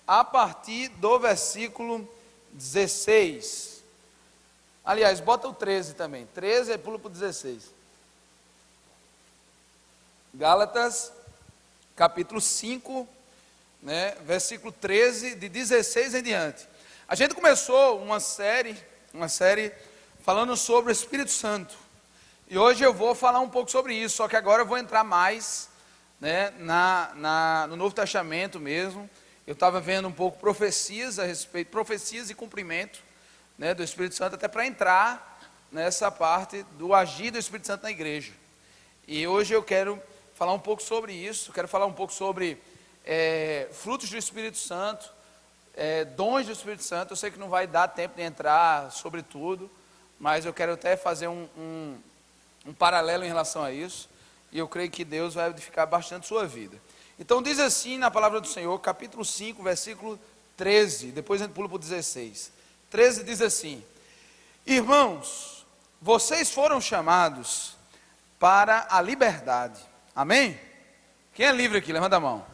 a partir do versículo 16. Aliás, bota o 13 também. 13 e pula para o 16. Gálatas, capítulo 5, né, versículo 13, de 16 em diante. A gente começou uma série falando sobre o Espírito Santo. E hoje eu vou falar um pouco sobre isso, só que agora eu vou entrar mais, né, no Novo Testamento mesmo. Eu estava vendo um pouco profecias a respeito, profecias e cumprimento, né, do Espírito Santo, até para entrar nessa parte do agir do Espírito Santo na igreja. E hoje eu quero falar um pouco sobre isso, quero falar um pouco sobre frutos do Espírito Santo, dons do Espírito Santo. Eu sei que não vai dar tempo de entrar sobre tudo, mas eu quero até fazer um paralelo em relação a isso, e eu creio que Deus vai edificar bastante sua vida. Então diz assim na palavra do Senhor, capítulo 5, versículo 13, depois a gente pula para o 16. 13 diz assim: irmãos, vocês foram chamados para a liberdade. Amém? Quem é livre aqui? Levanta a mão.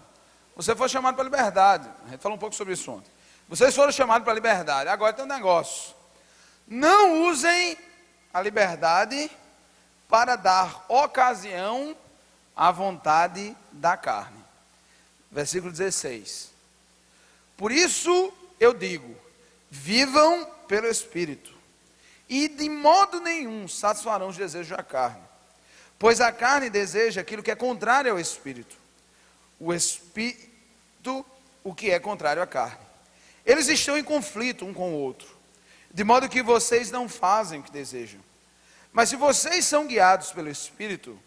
Você foi chamado para a liberdade. A gente falou um pouco sobre isso ontem. Vocês foram chamados para a liberdade. Agora tem um negócio: não usem a liberdade para dar ocasião à vontade da carne. Versículo 16. Por isso eu digo, vivam pelo Espírito, e de modo nenhum satisfarão os desejos da carne, pois a carne deseja aquilo que é contrário ao Espírito, o Espírito o que é contrário à carne. Eles estão em conflito um com o outro, de modo que vocês não fazem o que desejam. Mas se vocês são guiados pelo Espírito,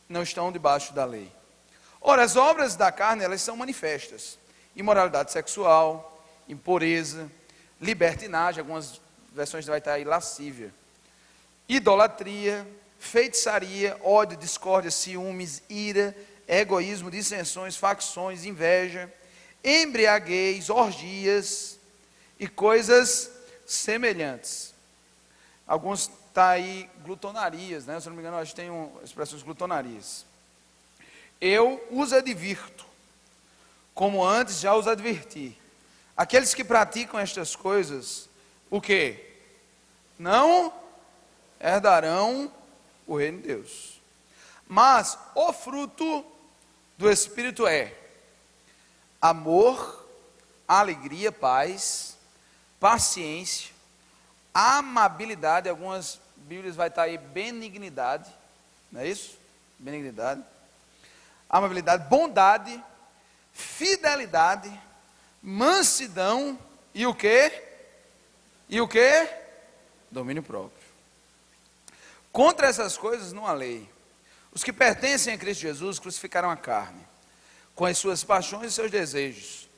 não estão debaixo da lei. Ora, as obras da carne, elas são manifestas: imoralidade sexual, impureza, libertinagem, algumas versões vai estar aí, lascívia, idolatria, feitiçaria, ódio, discórdia, ciúmes, ira, egoísmo, dissensões, facções, inveja, embriaguez, orgias e coisas semelhantes. Alguns está aí glutonarias, né? Se não me engano, acho que tem expressões glutonarias. Eu os advirto, como antes já os adverti. Aqueles que praticam estas coisas, o quê? Não herdarão o reino de Deus. Mas o fruto do Espírito é amor, alegria, paz, paciência, amabilidade. Algumas Bíblias vai estar aí benignidade, não é isso? Benignidade, amabilidade, bondade, fidelidade, mansidão e o quê? E o quê? Domínio próprio. Contra essas coisas não há lei. Os que pertencem a Cristo Jesus crucificaram a carne, com as suas paixões e seus desejos.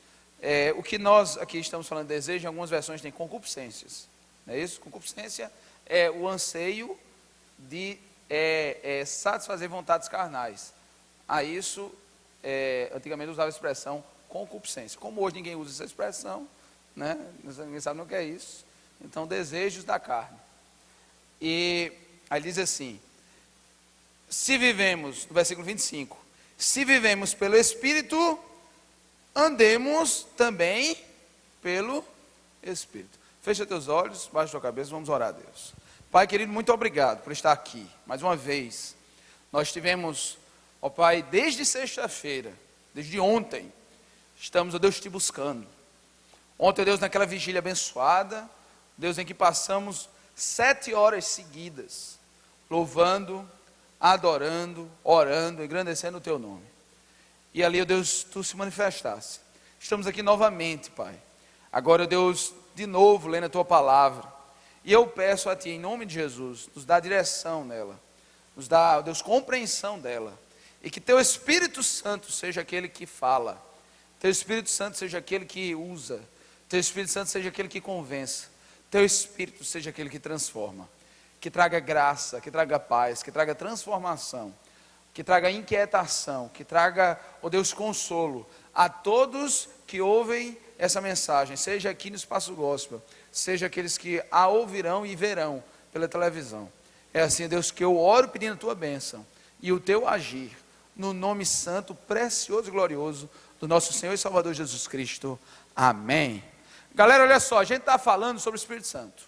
O que nós aqui estamos falando de desejo, em algumas versões tem concupiscências. Não é isso? Concupiscência é o anseio de satisfazer vontades carnais. A isso, antigamente usava a expressão concupiscência. Como hoje ninguém usa essa expressão, né? Ninguém sabe o que é isso. Então, desejos da carne. E aí diz assim: se vivemos, no versículo 25, se vivemos pelo Espírito, andemos também pelo Espírito. Fecha teus olhos, baixa tua cabeça, vamos orar a Deus. Pai querido, muito obrigado por estar aqui, mais uma vez. Nós tivemos, ó Pai, desde sexta-feira, desde ontem, estamos, ó Deus, te buscando. Ontem, ó Deus, naquela vigília abençoada, Deus, em que passamos 7 horas seguidas, louvando, adorando, orando, engrandecendo o teu nome. E ali, ó Deus, tu se manifestasse. Estamos aqui novamente, Pai. Agora, ó Deus, de novo, lendo a tua palavra. E eu peço a ti, em nome de Jesus, nos dá direção nela, nos dá, ó Deus, compreensão dela. E que teu Espírito Santo seja aquele que fala, teu Espírito Santo seja aquele que usa, teu Espírito Santo seja aquele que convença, teu Espírito seja aquele que transforma, que traga graça, que traga paz, que traga transformação, que traga inquietação, que traga, ó Deus, consolo a todos que ouvem essa mensagem, seja aqui no Espaço Gospel, seja aqueles que a ouvirão e verão pela televisão. É assim, Deus, que eu oro pedindo a tua bênção e o teu agir, no nome santo, precioso e glorioso do nosso Senhor e Salvador Jesus Cristo. Amém. Galera, olha só, a gente está falando sobre o Espírito Santo.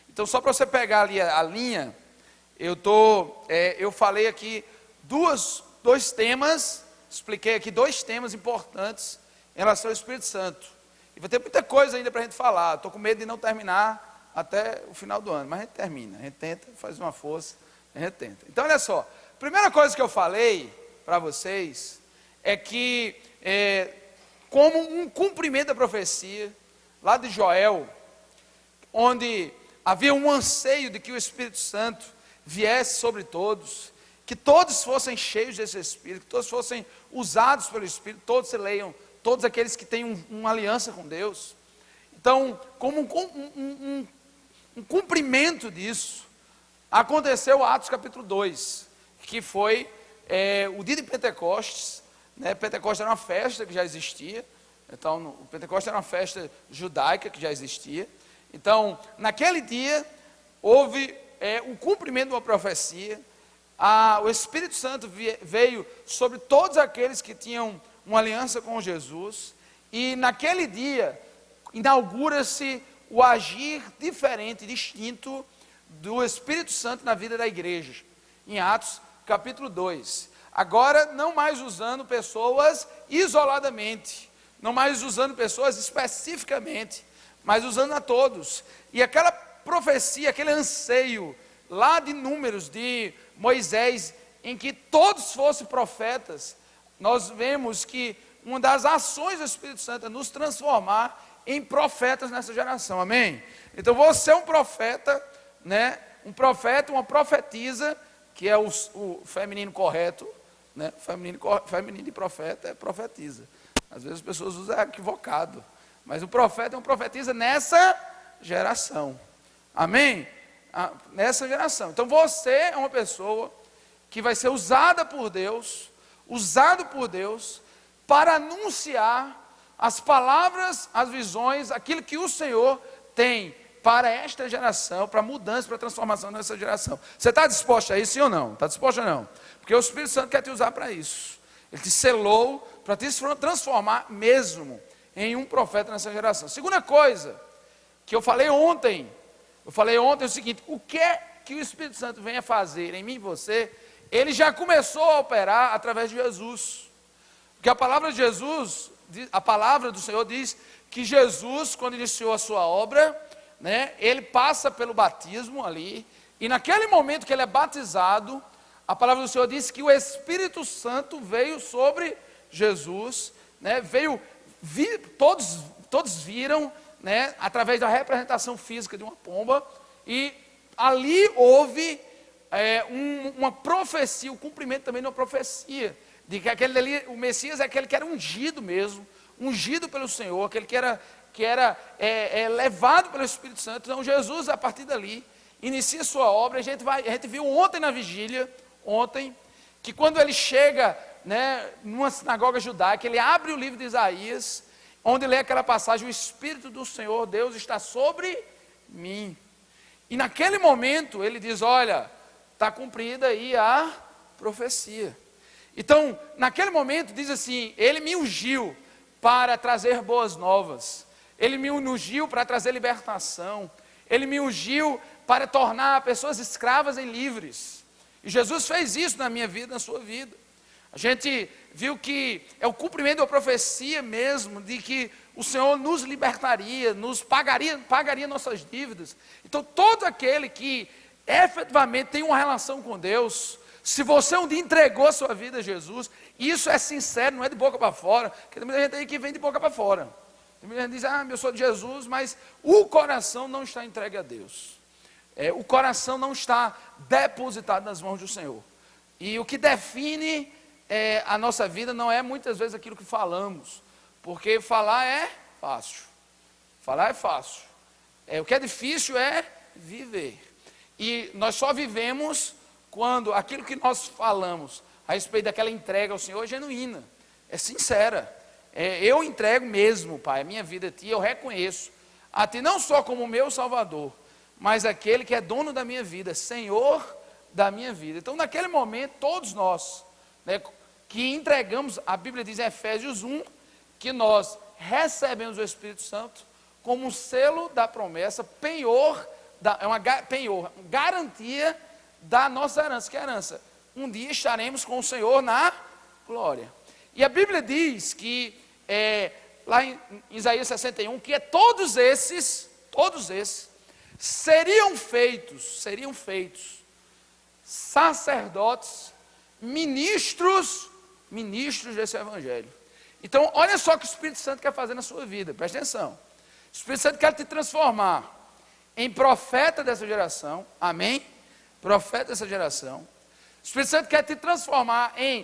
Então, só para você pegar ali a linha, eu falei aqui dois temas, expliquei aqui 2 temas importantes em relação ao Espírito Santo. E vai ter muita coisa ainda para a gente falar. Estou com medo de não terminar até o final do ano, mas a gente termina, a gente tenta, faz uma força, a gente tenta. Então, olha só, a primeira coisa que eu falei para vocês é que, como um cumprimento da profecia, lá de Joel, onde havia um anseio de que o Espírito Santo viesse sobre todos, que todos fossem cheios desse Espírito, que todos fossem usados pelo Espírito, todos se leiam, todos aqueles que têm uma aliança com Deus. Então, como um cumprimento disso, aconteceu Atos capítulo 2, que foi o dia de Pentecostes, né? Pentecostes era uma festa que já existia, então o Pentecostes era uma festa judaica que já existia. Então, naquele dia, houve o cumprimento de uma profecia, o Espírito Santo veio sobre todos aqueles que tinham uma aliança com Jesus, e naquele dia, inaugura-se o agir diferente, distinto do Espírito Santo na vida da igreja, em Atos capítulo 2. Agora, não mais usando pessoas isoladamente, não mais usando pessoas especificamente, mas usando a todos. E aquela profecia, aquele anseio lá de Números, de Moisés, em que todos fossem profetas, nós vemos que uma das ações do Espírito Santo é nos transformar em profetas nessa geração, amém? Então você é um profeta, né? Um profeta, uma profetisa, que é o feminino correto, né? Feminino de profeta é profetiza. Às vezes as pessoas usam equivocado, mas o profeta é uma profetisa nessa geração, amém? Nessa geração. Então você é uma pessoa que vai ser usada por Deus, usado por Deus, para anunciar as palavras, as visões, aquilo que o Senhor tem para esta geração, para mudança, para transformação nessa geração. Você está disposto a isso, sim ou não? Está disposto ou não? Porque o Espírito Santo quer te usar para isso. Ele te selou para te transformar mesmo em um profeta nessa geração. Segunda coisa, que eu falei ontem o seguinte: o que é que o Espírito Santo vem a fazer em mim e você? Ele já começou a operar através de Jesus. Porque a palavra de Jesus, a palavra do Senhor diz que Jesus, quando iniciou a sua obra, né, ele passa pelo batismo ali, e naquele momento que ele é batizado, a palavra do Senhor diz que o Espírito Santo veio sobre Jesus, né, todos viram, né, através da representação física de uma pomba, e ali houve uma profecia, o cumprimento também de uma profecia, de que aquele ali, o Messias é aquele que era ungido mesmo, ungido pelo Senhor, aquele que era levado pelo Espírito Santo. Então Jesus, a partir dali, inicia sua obra. A gente viu ontem na vigília, que quando ele chega, né, numa sinagoga judaica, ele abre o livro de Isaías, onde lê aquela passagem: o Espírito do Senhor Deus está sobre mim. E naquele momento ele diz: olha, está cumprida aí a profecia. Então, naquele momento diz assim: ele me ungiu para trazer boas novas, ele me ungiu para trazer libertação, ele me ungiu para tornar pessoas escravas em livres. E Jesus fez isso na minha vida, na sua vida. A gente viu que é o cumprimento da profecia mesmo, de que o Senhor nos libertaria, nos pagaria nossas dívidas. Então todo aquele que efetivamente tem uma relação com Deus, se você um dia entregou a sua vida a Jesus, isso é sincero, não é de boca para fora, porque tem muita gente aí que vem de boca para fora. Tem muita gente que diz: eu sou de Jesus, mas o coração não está entregue a Deus. O coração não está depositado nas mãos do Senhor. E o que define a nossa vida não é muitas vezes aquilo que falamos, porque falar é fácil. Falar é fácil. O que é difícil é viver. E nós só vivemos quando aquilo que nós falamos a respeito daquela entrega ao Senhor é genuína, é sincera. Eu entrego mesmo, Pai, a minha vida a Ti, eu reconheço a Ti não só como meu Salvador, mas aquele que é dono da minha vida, Senhor da minha vida. Então naquele momento, todos nós, né, que entregamos, a Bíblia diz em Efésios 1, que nós recebemos o Espírito Santo como um selo da promessa, penhor, garantia da nossa herança. Que é a herança? Um dia estaremos com o Senhor na glória. E a Bíblia diz que, lá em Isaías 61, que todos esses seriam feitos sacerdotes, ministros desse Evangelho. Então, olha só o que o Espírito Santo quer fazer na sua vida, presta atenção. O Espírito Santo quer te transformar em profeta dessa geração, amém? Profeta dessa geração. O Espírito Santo quer te transformar em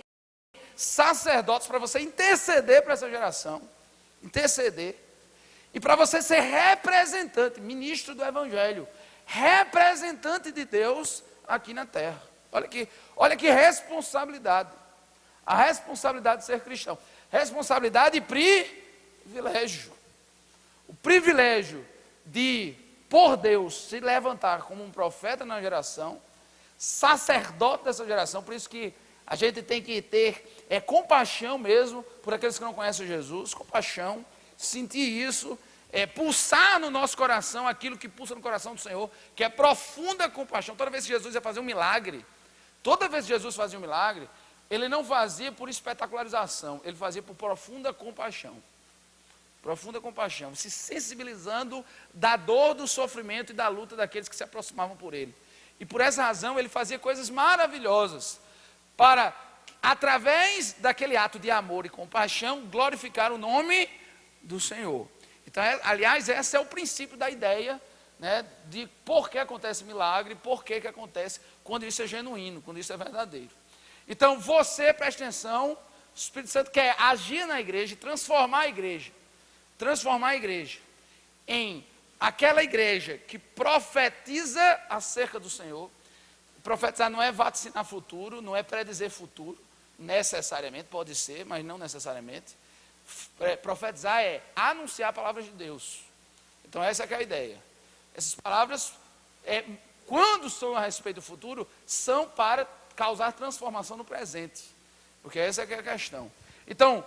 sacerdotes para você interceder para essa geração, interceder, e para você ser representante, ministro do Evangelho, representante de Deus aqui na terra. Olha que responsabilidade, a responsabilidade de ser cristão, responsabilidade e privilégio, o privilégio de, por Deus, se levantar como um profeta na geração, sacerdote dessa geração. Por isso que a gente tem que ter compaixão mesmo por aqueles que não conhecem Jesus, compaixão, sentir isso, pulsar no nosso coração aquilo que pulsa no coração do Senhor, que é profunda compaixão. Toda vez que Jesus ia fazer um milagre, ele não fazia por espetacularização, ele fazia por profunda compaixão, se sensibilizando da dor, do sofrimento e da luta daqueles que se aproximavam por ele. E por essa razão ele fazia coisas maravilhosas para, através daquele ato de amor e compaixão, glorificar o nome do Senhor. Então, aliás, esse é o princípio da ideia, né, de por que acontece milagre, por que acontece quando isso é genuíno, quando isso é verdadeiro. Então, você, presta atenção, o Espírito Santo quer agir na igreja e transformar a igreja em aquela igreja que profetiza acerca do Senhor. Profetizar não é vaticinar futuro, não é predizer futuro, necessariamente, pode ser, mas não necessariamente. Profetizar é anunciar palavras de Deus. Então essa é a ideia. Essas palavras, quando são a respeito do futuro, são para causar transformação no presente, porque essa é a questão. Então,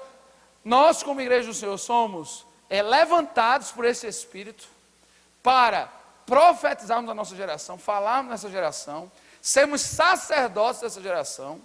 nós como igreja do Senhor somos levantados por esse Espírito para profetizarmos a nossa geração, falarmos nessa geração, sermos sacerdotes dessa geração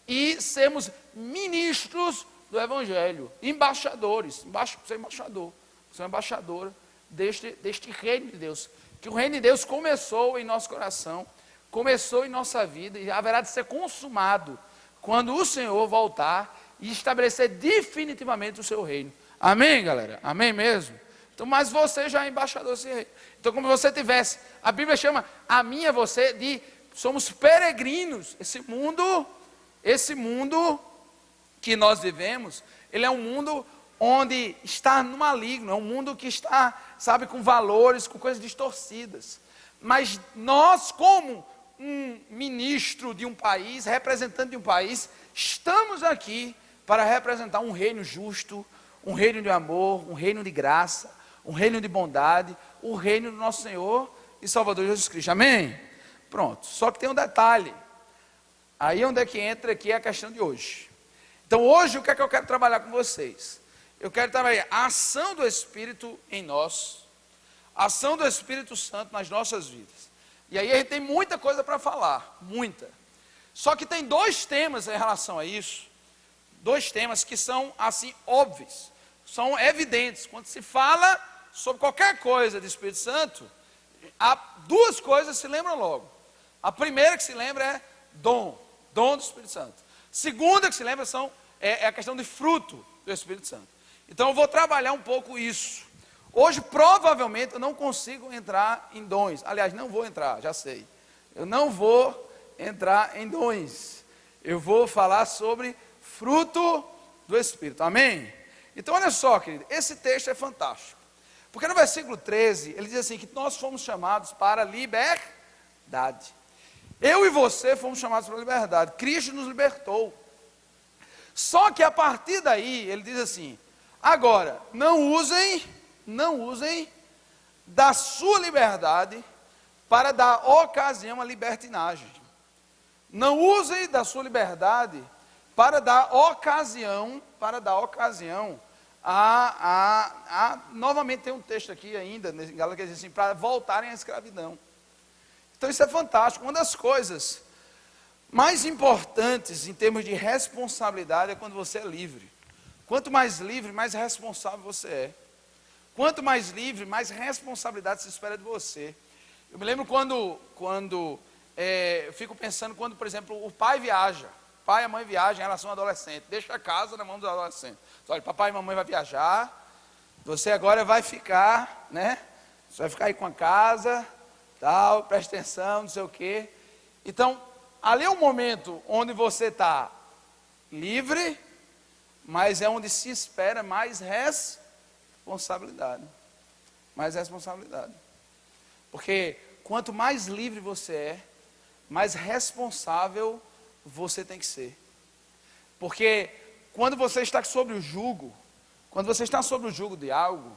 e sermos ministros do Evangelho, embaixadores. Você é embaixador, você é embaixadora deste reino de Deus, que o reino de Deus começou em nosso coração, começou em nossa vida e haverá de ser consumado quando o Senhor voltar e estabelecer definitivamente o seu reino. Amém, galera? Amém mesmo? Então, mas você já é embaixador desse reino. Então, como você tivesse, a Bíblia chama a mim e a você de somos peregrinos. Esse mundo que nós vivemos, ele é um mundo onde está no maligno, é um mundo que está, sabe, com valores, com coisas distorcidas. Mas nós, como um ministro de um país, representante de um país, estamos aqui para representar um reino justo, um reino de amor, um reino de graça, um reino de bondade, o reino do nosso Senhor e Salvador Jesus Cristo. Amém? Pronto. Só que tem um detalhe. Aí onde é que entra aqui a questão de hoje. Então hoje o que é que eu quero trabalhar com vocês? Eu quero trabalhar a ação do Espírito em nós, a ação do Espírito Santo nas nossas vidas. E aí a gente tem muita coisa para falar, muita. Só que tem dois temas em relação a isso, dois temas que são assim óbvios, são evidentes. Quando se fala sobre qualquer coisa do Espírito Santo, há duas coisas que se lembram logo. A primeira que se lembra é dom do Espírito Santo. Segunda que se lembra é a questão de fruto do Espírito Santo. Então eu vou trabalhar um pouco isso. Hoje provavelmente eu não consigo entrar em dons. Aliás, não vou entrar, já sei. Eu não vou entrar em dons. Eu vou falar sobre fruto do Espírito. Amém? Então olha só, querido, esse texto é fantástico. Porque no versículo 13, ele diz assim, que nós fomos chamados para liberdade. Eu e você fomos chamados para liberdade. Cristo nos libertou. Só que a partir daí, ele diz assim, agora, não usem da sua liberdade para dar ocasião à libertinagem. Não usem da sua liberdade para dar ocasião novamente tem um texto aqui ainda, em Gálatas, que diz assim, para voltarem à escravidão. Então isso é fantástico. Uma das coisas mais importantes em termos de responsabilidade é quando você é livre. Quanto mais livre, mais responsável você é. Quanto mais livre, mais responsabilidade se espera de você. Eu me lembro quando eu fico pensando quando, por exemplo, o pai viaja. O pai e a mãe viajam em relação ao adolescente. Deixa a casa na mão do adolescente. Olha, papai e mamãe vai viajar. Você agora vai ficar, né? Você vai ficar aí com a casa, tal, presta atenção, não sei o quê. Então, ali é um momento onde você está livre, mas é onde se espera mais responsabilidade. Mais responsabilidade. Porque quanto mais livre você é, mais responsável você tem que ser. Porque quando você está sobre o jugo, quando você está sobre o jugo de algo,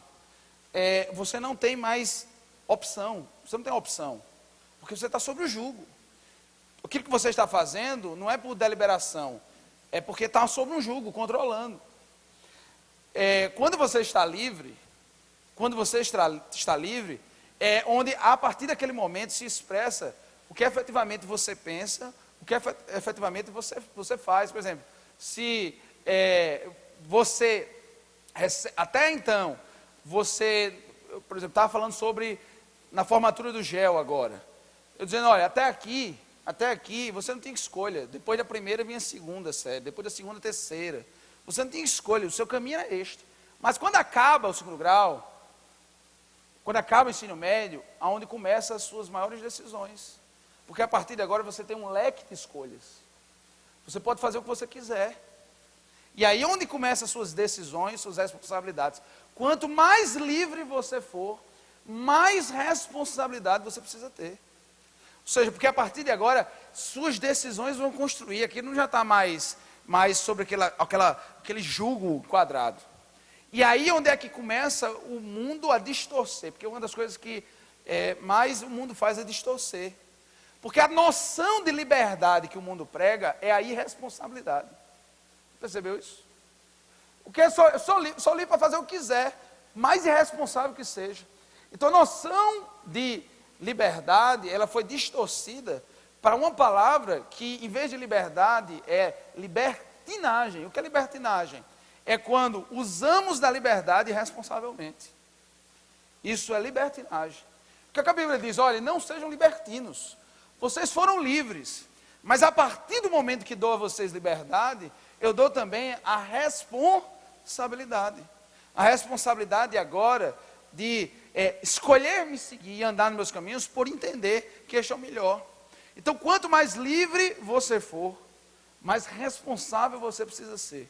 você não tem mais opção. Você não tem opção. Porque você está sobre o jugo. Aquilo que você está fazendo não é por deliberação, é porque está sobre um jugo, controlando. Quando você está livre, é onde a partir daquele momento se expressa o que efetivamente você pensa, o que efetivamente você faz. Por exemplo, se você, até então, você, por exemplo, estava falando sobre, na formatura do GEL agora, eu dizendo, olha, até aqui, você não tem escolha. Depois da primeira vinha a segunda série, depois da segunda a terceira. Você não tem escolha, o seu caminho é este. Mas quando acaba o segundo grau, quando acaba o ensino médio, aonde começam as suas maiores decisões. Porque a partir de agora você tem um leque de escolhas. Você pode fazer o que você quiser. E aí onde começam as suas decisões, suas responsabilidades. Quanto mais livre você for, mais responsabilidade você precisa ter. Ou seja, porque a partir de agora, suas decisões vão construir. Aqui não já está mais sobre aquele jugo quadrado. E aí onde é que começa o mundo a distorcer? Porque uma das coisas que mais o mundo faz é distorcer. Porque a noção de liberdade que o mundo prega é a irresponsabilidade. Percebeu isso? Porque eu sou livre para fazer o que quiser, mais irresponsável que seja. Então a noção de liberdade, ela foi distorcida para uma palavra que, em vez de liberdade, é libertinagem. O que é libertinagem? É quando usamos da liberdade irresponsavelmente. Isso é libertinagem. Porque a Bíblia diz, olha, não sejam libertinos. Vocês foram livres. Mas a partir do momento que dou a vocês liberdade, eu dou também a responsabilidade. A responsabilidade agora de escolher me seguir e andar nos meus caminhos por entender que este é o melhor. Então, quanto mais livre você for, mais responsável você precisa ser.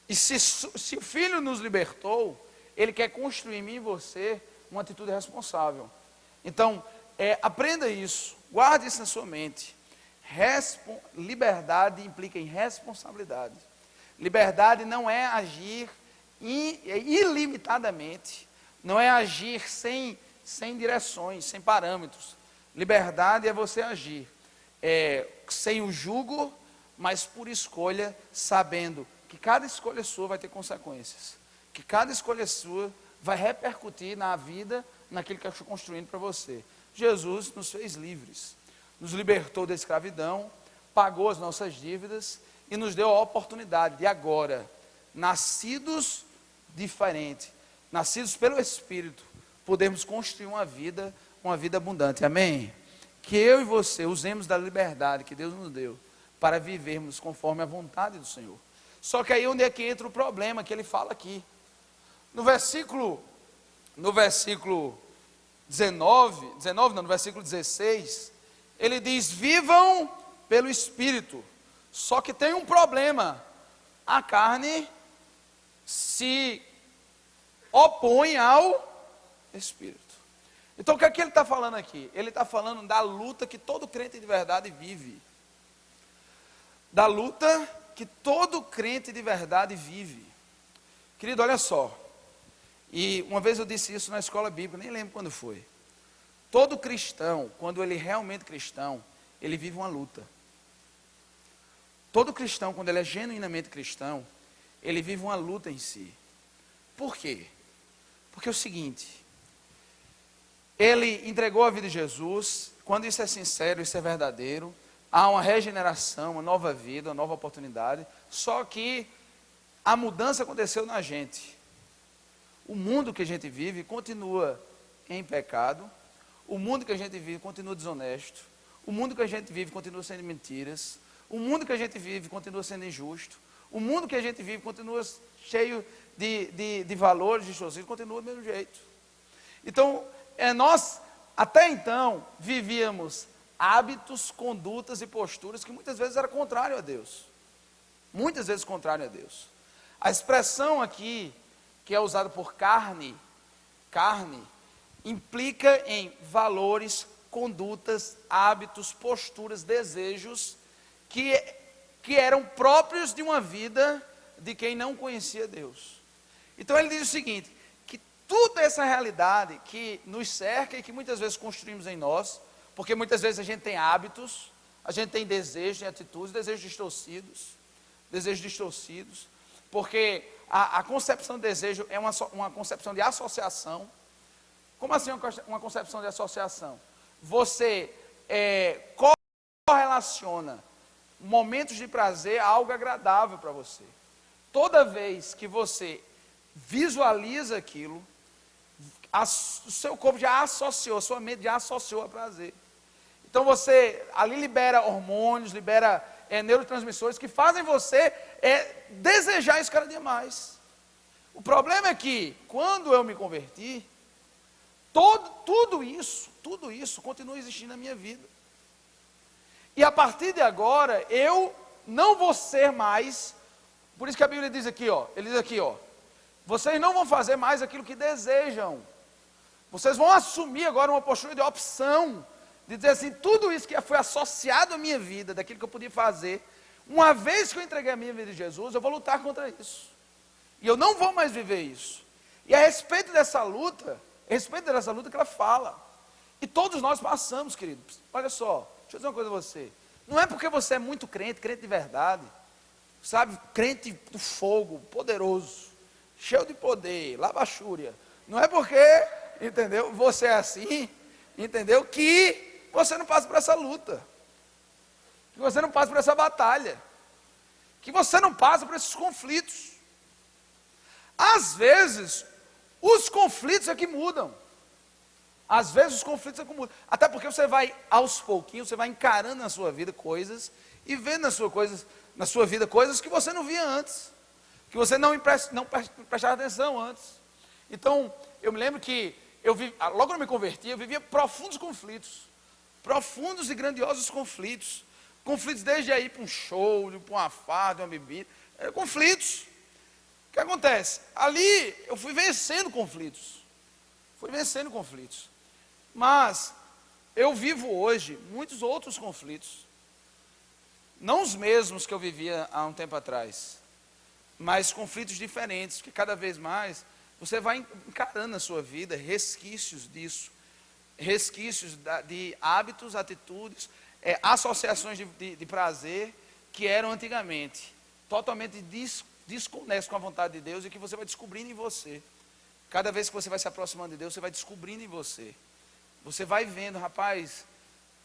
E se o Filho nos libertou, Ele quer construir em mim e você uma atitude responsável. Então, aprenda isso, guarde isso na sua mente. Liberdade implica em responsabilidade. Liberdade não é agir ilimitadamente, não é agir sem direções, sem parâmetros. Liberdade é você agir sem o jugo, mas por escolha, sabendo que cada escolha sua vai ter consequências, que cada escolha sua vai repercutir na vida, naquilo que eu estou construindo para você. Jesus nos fez livres, nos libertou da escravidão, pagou as nossas dívidas e nos deu a oportunidade de agora, nascidos diferente, nascidos pelo Espírito, podermos construir uma vida abundante. Amém? Que eu e você usemos da liberdade que Deus nos deu para vivermos conforme a vontade do Senhor. Só que aí onde é que entra o problema que ele fala aqui? No versículo 16, ele diz, vivam pelo Espírito. Só que tem um problema, a carne se opõe ao Espírito. Então o que é que ele está falando aqui? Ele está falando da luta que todo crente de verdade vive. Da luta que todo crente de verdade vive. Querido, olha só. E uma vez eu disse isso na escola bíblica, nem lembro quando foi. Todo cristão, quando ele é realmente cristão, ele vive uma luta. Todo cristão, quando ele é genuinamente cristão, ele vive uma luta em si. Por quê? Porque é o seguinte, ele entregou a vida de Jesus. Quando isso é sincero, isso é verdadeiro, há uma regeneração, uma nova vida, uma nova oportunidade. Só que a mudança aconteceu na gente. O mundo que a gente vive continua em pecado. O mundo que a gente vive continua desonesto. O mundo que a gente vive continua sendo mentiras. O mundo que a gente vive continua sendo injusto. O mundo que a gente vive continua cheio de valores distorcidos, continua do mesmo jeito. Então, nós, até então, vivíamos hábitos, condutas e posturas que muitas vezes eram contrários a Deus. Muitas vezes contrários a Deus. A expressão aqui, que é usada por carne, implica em valores, condutas, hábitos, posturas, desejos, que eram próprios de uma vida de quem não conhecia Deus. Então ele diz o seguinte, que toda essa realidade que nos cerca e que muitas vezes construímos em nós, porque muitas vezes a gente tem hábitos, a gente tem desejos, tem atitudes, desejos distorcidos, porque a concepção de desejo é uma concepção de associação. Como assim uma concepção de associação? Você correlaciona momentos de prazer a algo agradável para você. Toda vez que você visualiza aquilo, o seu corpo já associou, sua mente já associou a prazer. Então você ali libera hormônios, libera neurotransmissores que fazem você desejar isso cada dia mais. O problema é que, quando eu me converti, tudo isso continua existindo na minha vida. E a partir de agora, eu não vou ser mais, por isso que a Bíblia diz aqui, ele diz aqui, vocês não vão fazer mais aquilo que desejam. Vocês vão assumir agora uma postura de opção, de dizer assim, tudo isso que foi associado à minha vida, daquilo que eu podia fazer, uma vez que eu entreguei a minha vida a Jesus, eu vou lutar contra isso. E eu não vou mais viver isso. E a respeito dessa luta que ela fala. E todos nós passamos, querido. Olha só, deixa eu dizer uma coisa a você. Não é porque você é muito crente de verdade, sabe, crente do fogo, poderoso, cheio de poder, labachúria. Não é porque, entendeu, você é assim, entendeu, que você não passa por essa luta, que você não passa por essa batalha, que você não passa por esses conflitos. Às vezes, os conflitos é que mudam. Às vezes os conflitos é que mudam. Até porque você vai, aos pouquinhos, você vai encarando na sua vida coisas, e vendo na sua vida coisas que você não via antes, que você não prestava atenção antes. Então, eu me lembro que, logo que eu me converti, eu vivia profundos conflitos, profundos e grandiosos conflitos. Conflitos desde aí para um show, para uma farda, uma bebida, conflitos. O que acontece? Ali eu fui vencendo conflitos. Mas eu vivo hoje muitos outros conflitos. Não os mesmos que eu vivia há um tempo atrás, mas conflitos diferentes, que cada vez mais você vai encarando na sua vida resquícios disso. Resquícios de hábitos, atitudes, associações de prazer que eram antigamente totalmente desconexo com a vontade de Deus, e que você vai descobrindo em você. Cada vez que você vai se aproximando de Deus, você vai descobrindo em você. Você vai vendo, rapaz,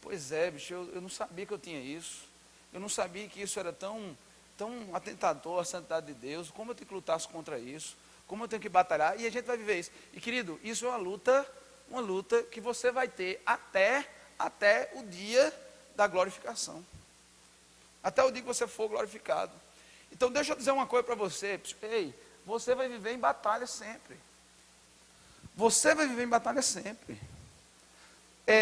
pois é, bicho, eu não sabia que eu tinha isso. Eu não sabia que isso era tão atentador à santidade de Deus. Como eu tenho que lutar contra isso? Como eu tenho que batalhar? E a gente vai viver isso. E querido, isso é uma luta que você vai ter até o dia da glorificação. Até o dia que você for glorificado. Então deixa eu dizer uma coisa para você. Ei, você vai viver em batalha sempre. Você vai viver em batalha sempre.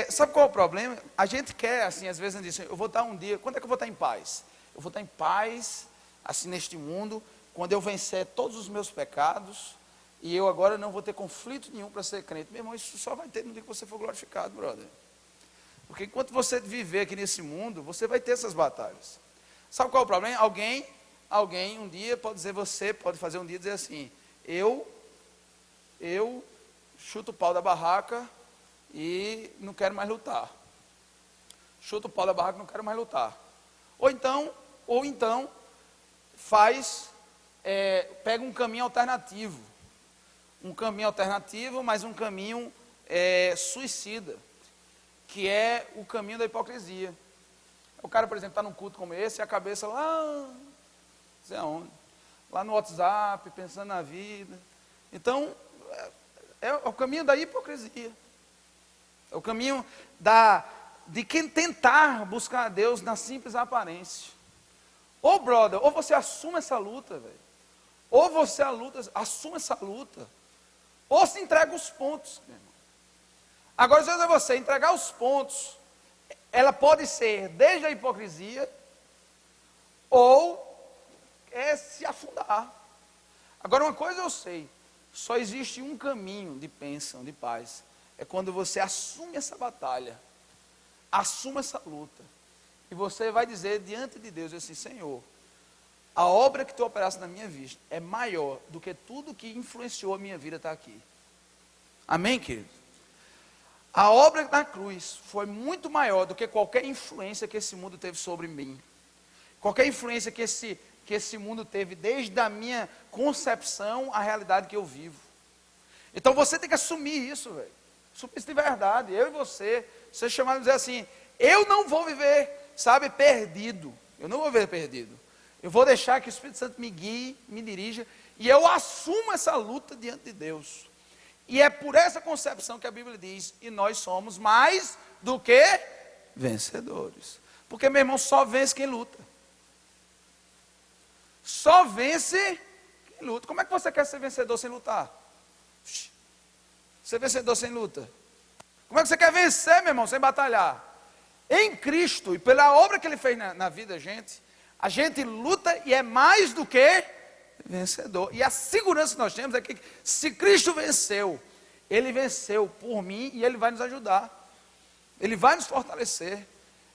Sabe qual é o problema? A gente quer, assim, às vezes a gente diz assim, eu vou estar um dia, quando é que eu vou estar em paz? Eu vou estar em paz, assim, neste mundo, quando eu vencer todos os meus pecados, e eu agora não vou ter conflito nenhum para ser crente. Meu irmão, isso só vai ter no dia que você for glorificado, brother. Porque enquanto você viver aqui nesse mundo, você vai ter essas batalhas. Sabe qual é o problema? Alguém um dia pode dizer, você pode fazer um dia dizer assim, eu chuto o pau da barraca e não quero mais lutar. Chuto o pau da barraca e não quero mais lutar. Ou então pega um caminho alternativo. um caminho alternativo, mas um caminho suicida, que é o caminho da hipocrisia. O cara, por exemplo, está num culto como esse, e a cabeça lá, não sei aonde, lá no WhatsApp, pensando na vida. Então, é o caminho da hipocrisia. É o caminho de quem tentar buscar a Deus na simples aparência. Ou, brother, ou você assume essa luta, velho. Ou você assume essa luta. Ou se entrega os pontos, meu irmão. Agora, se você entregar os pontos, ela pode ser desde a hipocrisia, ou se afundar. Agora, uma coisa eu sei, só existe um caminho de bênção, de paz. É quando você assume essa batalha, assume essa luta, e você vai dizer diante de Deus assim: Senhor, a obra que tu operaste na minha vida é maior do que tudo que influenciou a minha vida estar aqui. Amém, querido? A obra da cruz foi muito maior do que qualquer influência que esse mundo teve sobre mim. Qualquer influência que esse mundo teve, desde a minha concepção à realidade que eu vivo. Então você tem que assumir isso, velho. Assumir isso de verdade. Eu e você chamado a dizer assim: eu não vou viver, sabe, perdido. Eu não vou viver perdido. Eu vou deixar que o Espírito Santo me guie, me dirija, e eu assumo essa luta diante de Deus. E é por essa concepção que a Bíblia diz: e nós somos mais do que vencedores. Porque, meu irmão, só vence quem luta. Só vence quem luta. Como é que você quer ser vencedor sem lutar? Ser vencedor sem luta. Como é que você quer vencer, meu irmão, sem batalhar? Em Cristo, e pela obra que Ele fez na vida a gente luta e é mais do que vencedor. E a segurança que nós temos é que, se Cristo venceu, Ele venceu por mim e Ele vai nos ajudar. Ele vai nos fortalecer.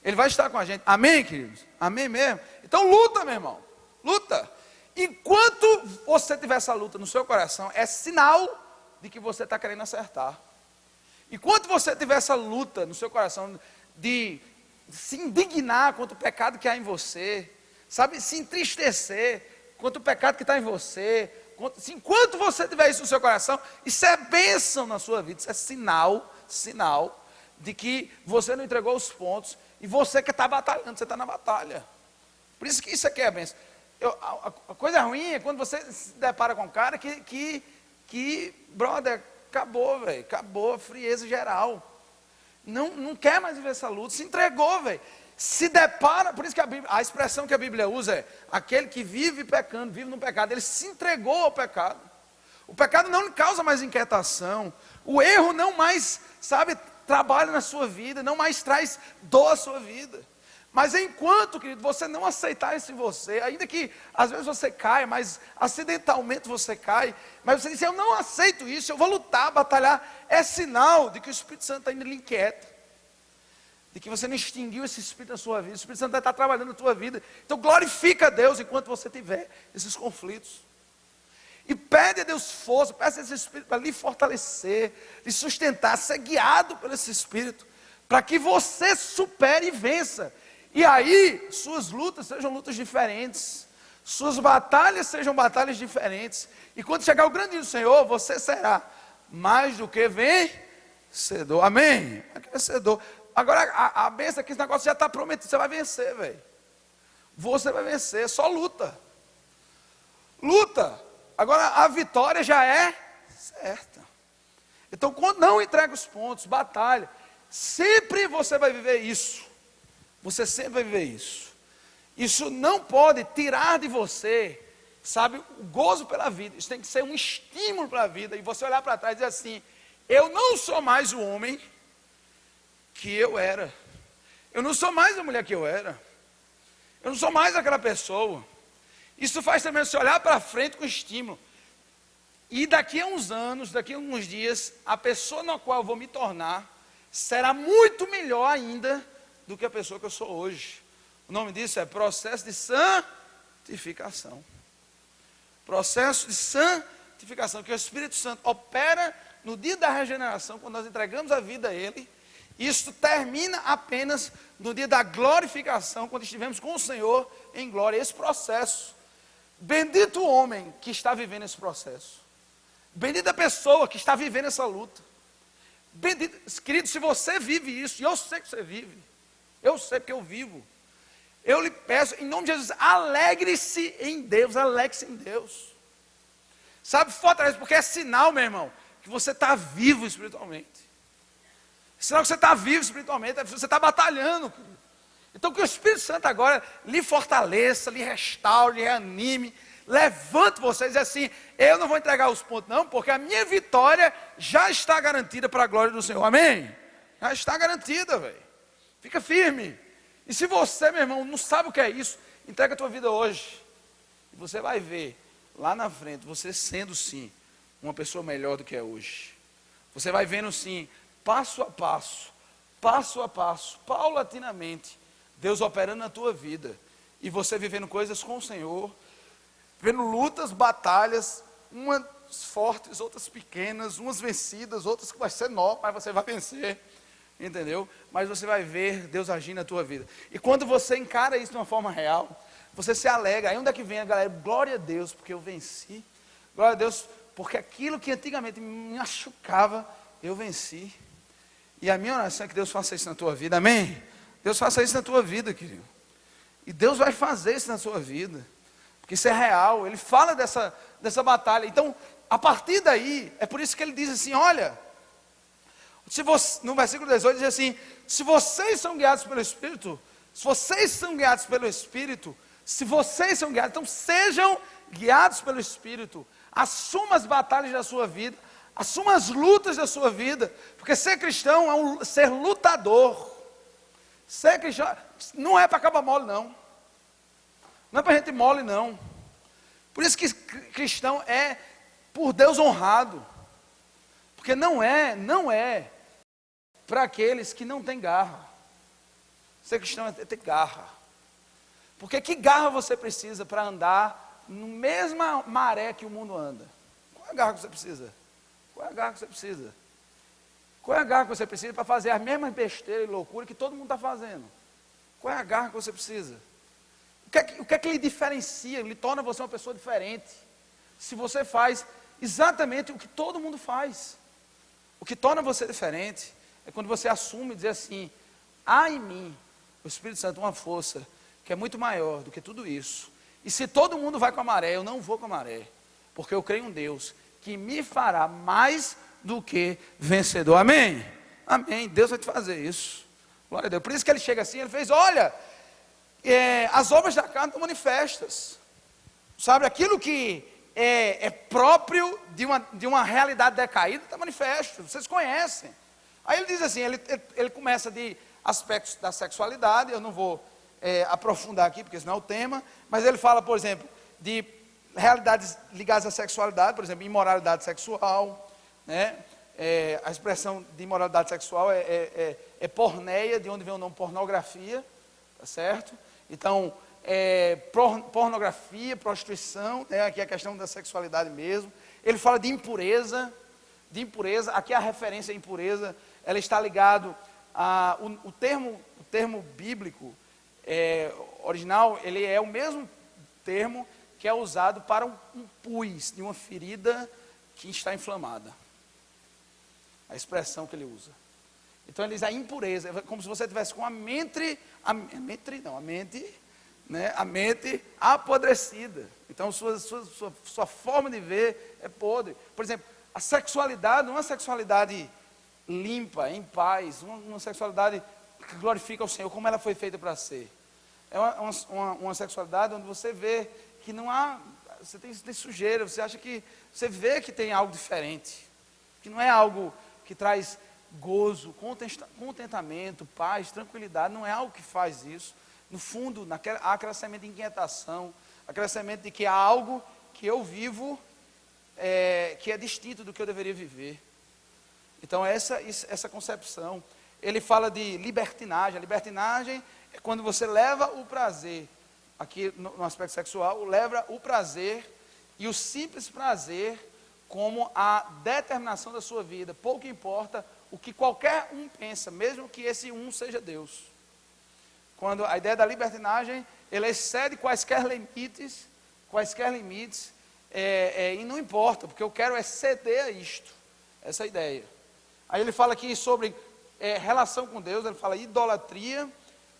Ele vai estar com a gente. Amém, queridos? Amém mesmo? Então luta, meu irmão. Luta. Enquanto você tiver essa luta no seu coração, é sinal de que você está querendo acertar. Enquanto você tiver essa luta no seu coração de se indignar contra o pecado que há em você, sabe, se entristecer contra o pecado que está em você, enquanto você tiver isso no seu coração, isso é bênção na sua vida, isso é sinal de que você não entregou os pontos, e você que está batalhando, você está na batalha. Por isso que isso aqui é bênção. A coisa ruim é quando você se depara com um cara que brother, acabou, velho, acabou a frieza geral. Não quer mais viver essa luta, se entregou, velho. Se depara, por isso que a expressão que a Bíblia usa é: aquele que vive pecando, vive no pecado. Ele se entregou ao pecado. O pecado não lhe causa mais inquietação. O erro não mais, sabe, trabalha na sua vida, não mais traz dor à sua vida. Mas enquanto, querido, você não aceitar isso em você, ainda que às vezes você caia, mas acidentalmente você cai, mas você diz: eu não aceito isso, eu vou lutar, batalhar, é sinal de que o Espírito Santo ainda lhe inquieta, de que você não extinguiu esse Espírito na sua vida. O Espírito Santo vai estar trabalhando na tua vida. Então glorifica a Deus enquanto você tiver esses conflitos, e pede a Deus força, peça a esse Espírito para lhe fortalecer, lhe sustentar, ser guiado por esse Espírito, para que você supere e vença. E aí, suas lutas sejam lutas diferentes, suas batalhas sejam batalhas diferentes, e quando chegar o grande dia do Senhor, você será mais do que vencedor. Amém? Vencedor. Agora, a bênção é que esse negócio já está prometido, você vai vencer, velho. Você vai vencer, só luta. Luta. Agora, a vitória já é certa. Então, quando não entrega os pontos, batalha, sempre você vai viver isso. Você sempre vai viver isso. Isso não pode tirar de você, sabe, o gozo pela vida. Isso tem que ser um estímulo para a vida. E você olhar para trás e dizer assim: eu não sou mais o homem que eu era. Eu não sou mais a mulher que eu era. Eu não sou mais aquela pessoa. Isso faz também você olhar para frente com estímulo. E daqui a uns anos, daqui a alguns dias, a pessoa na qual eu vou me tornar será muito melhor ainda do que a pessoa que eu sou hoje. O nome disso é processo de santificação. Processo de santificação, que o Espírito Santo opera no dia da regeneração, quando nós entregamos a vida a Ele. Isso termina apenas no dia da glorificação, quando estivermos com o Senhor em glória. Esse processo, bendito o homem que está vivendo esse processo. Bendita a pessoa que está vivendo essa luta. Bendito, querido, se você vive isso, e eu sei que você vive, eu sei porque eu vivo, eu lhe peço, em nome de Jesus, alegre-se em Deus, alegre-se em Deus. Sabe, fortaleza, porque é sinal, meu irmão, que você está vivo espiritualmente. Sinal que você está vivo espiritualmente, você está batalhando, querido. Então que o Espírito Santo agora lhe fortaleça, lhe restaure, lhe reanime, levante você e diz assim, eu não vou entregar os pontos não, porque a minha vitória já está garantida para a glória do Senhor, amém? Já está garantida, velho. Fica firme. E se você, meu irmão, não sabe o que é isso, entrega a tua vida hoje. E você vai ver, lá na frente, você sendo sim, uma pessoa melhor do que é hoje. Você vai vendo sim, passo a passo, paulatinamente, Deus operando na tua vida. E você vivendo coisas com o Senhor, vendo lutas, batalhas, umas fortes, outras pequenas, umas vencidas, outras que vai ser nova, mas você vai vencer. Entendeu? Mas você vai ver Deus agir na tua vida. E quando você encara isso de uma forma real, você se alegra. Aí onde é que vem a galera? Glória a Deus, porque eu venci. Glória a Deus, porque aquilo que antigamente me machucava, eu venci. E a minha oração é que Deus faça isso na tua vida, amém? Deus faça isso na tua vida, querido. E Deus vai fazer isso na sua vida. Porque isso é real, Ele fala dessa batalha. Então, a partir daí, é por isso que Ele diz assim, olha... Se você, no versículo 18 diz assim, se vocês são guiados pelo Espírito, então sejam guiados pelo Espírito, assuma as batalhas da sua vida, assuma as lutas da sua vida, porque ser cristão é ser lutador. Ser cristão não é para acabar mole não, não é para gente mole não, por isso que cristão é por Deus honrado, porque não é para aqueles que não têm garra. Ser cristão é ter garra. Porque que garra você precisa para andar na mesma maré que o mundo anda? Qual é a garra que você precisa? Qual é a garra que você precisa? Qual é a garra que você precisa para fazer a mesma besteira e loucura que todo mundo está fazendo? Qual é a garra que você precisa? O que é que lhe diferencia, lhe torna você uma pessoa diferente? Se você faz exatamente o que todo mundo faz. O que torna você diferente é quando você assume e diz assim, há em mim, o Espírito Santo, uma força que é muito maior do que tudo isso. E se todo mundo vai com a maré, eu não vou com a maré, porque eu creio em Deus, que me fará mais do que vencedor. Amém? Amém. Deus vai te fazer isso. Glória a Deus. Por isso que ele chega assim, ele fez, olha, as obras da carne estão manifestas. Sabe, aquilo que é próprio de uma realidade decaída, está manifesto, vocês conhecem. Aí ele diz assim, ele começa de aspectos da sexualidade, eu não vou aprofundar aqui, porque senão é o tema, mas ele fala, por exemplo, de realidades ligadas à sexualidade, por exemplo, imoralidade sexual, né? A expressão de imoralidade sexual é porneia, de onde vem o nome pornografia, tá certo? Então, pornografia, prostituição, né? Aqui é a questão da sexualidade mesmo. Ele fala de impureza, aqui a referência à impureza, ela está ligado o termo bíblico original, ele é o mesmo termo que é usado para um pus, de uma ferida que está inflamada. A expressão que ele usa. Então ele diz a impureza, é como se você tivesse com a mente apodrecida. Então sua forma de ver é podre. Por exemplo, a sexualidade não é uma sexualidade limpa, em paz, uma sexualidade que glorifica o Senhor, como ela foi feita para ser. É uma sexualidade onde você vê que não há, você tem sujeira, você vê que tem algo diferente, que não é algo que traz gozo, contentamento, paz, tranquilidade, não é algo que faz isso. No fundo, há aquela semente de inquietação, aquela semente de que há algo que eu vivo que é distinto do que eu deveria viver. Então essa concepção, ele fala de libertinagem. A libertinagem é quando você leva o prazer, aqui no aspecto sexual, leva o prazer e o simples prazer como a determinação da sua vida. Pouco importa o que qualquer um pensa, mesmo que esse um seja Deus. Quando a ideia da libertinagem, ela excede quaisquer limites, e não importa, porque eu quero é ceder a isto, essa ideia. Aí ele fala aqui sobre relação com Deus, ele fala idolatria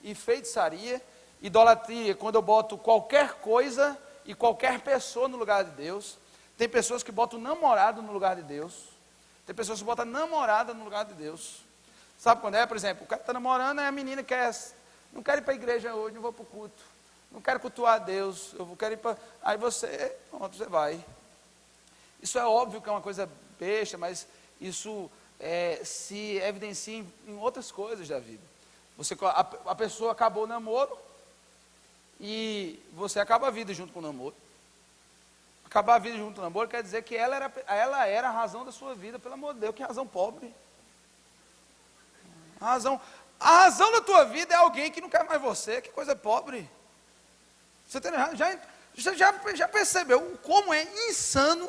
e feitiçaria. Idolatria, quando eu boto qualquer coisa e qualquer pessoa no lugar de Deus. Tem pessoas que botam namorado no lugar de Deus. Tem pessoas que botam namorada no lugar de Deus. Sabe quando é? Por exemplo, o cara está namorando, aí a menina quer, não quero ir para a igreja hoje, não vou para o culto. Não quero cultuar a Deus, eu quero ir para... Aí você, pronto, você vai. Isso é óbvio que é uma coisa besta, mas isso se evidencia em outras coisas da vida. A pessoa acabou o namoro e você acaba a vida junto com o namoro. Acabar a vida junto com o namoro quer dizer que ela era a razão da sua vida, pelo amor de Deus, que razão pobre. A razão da tua vida é alguém que não quer mais você, que coisa pobre. Você já percebeu como é insano?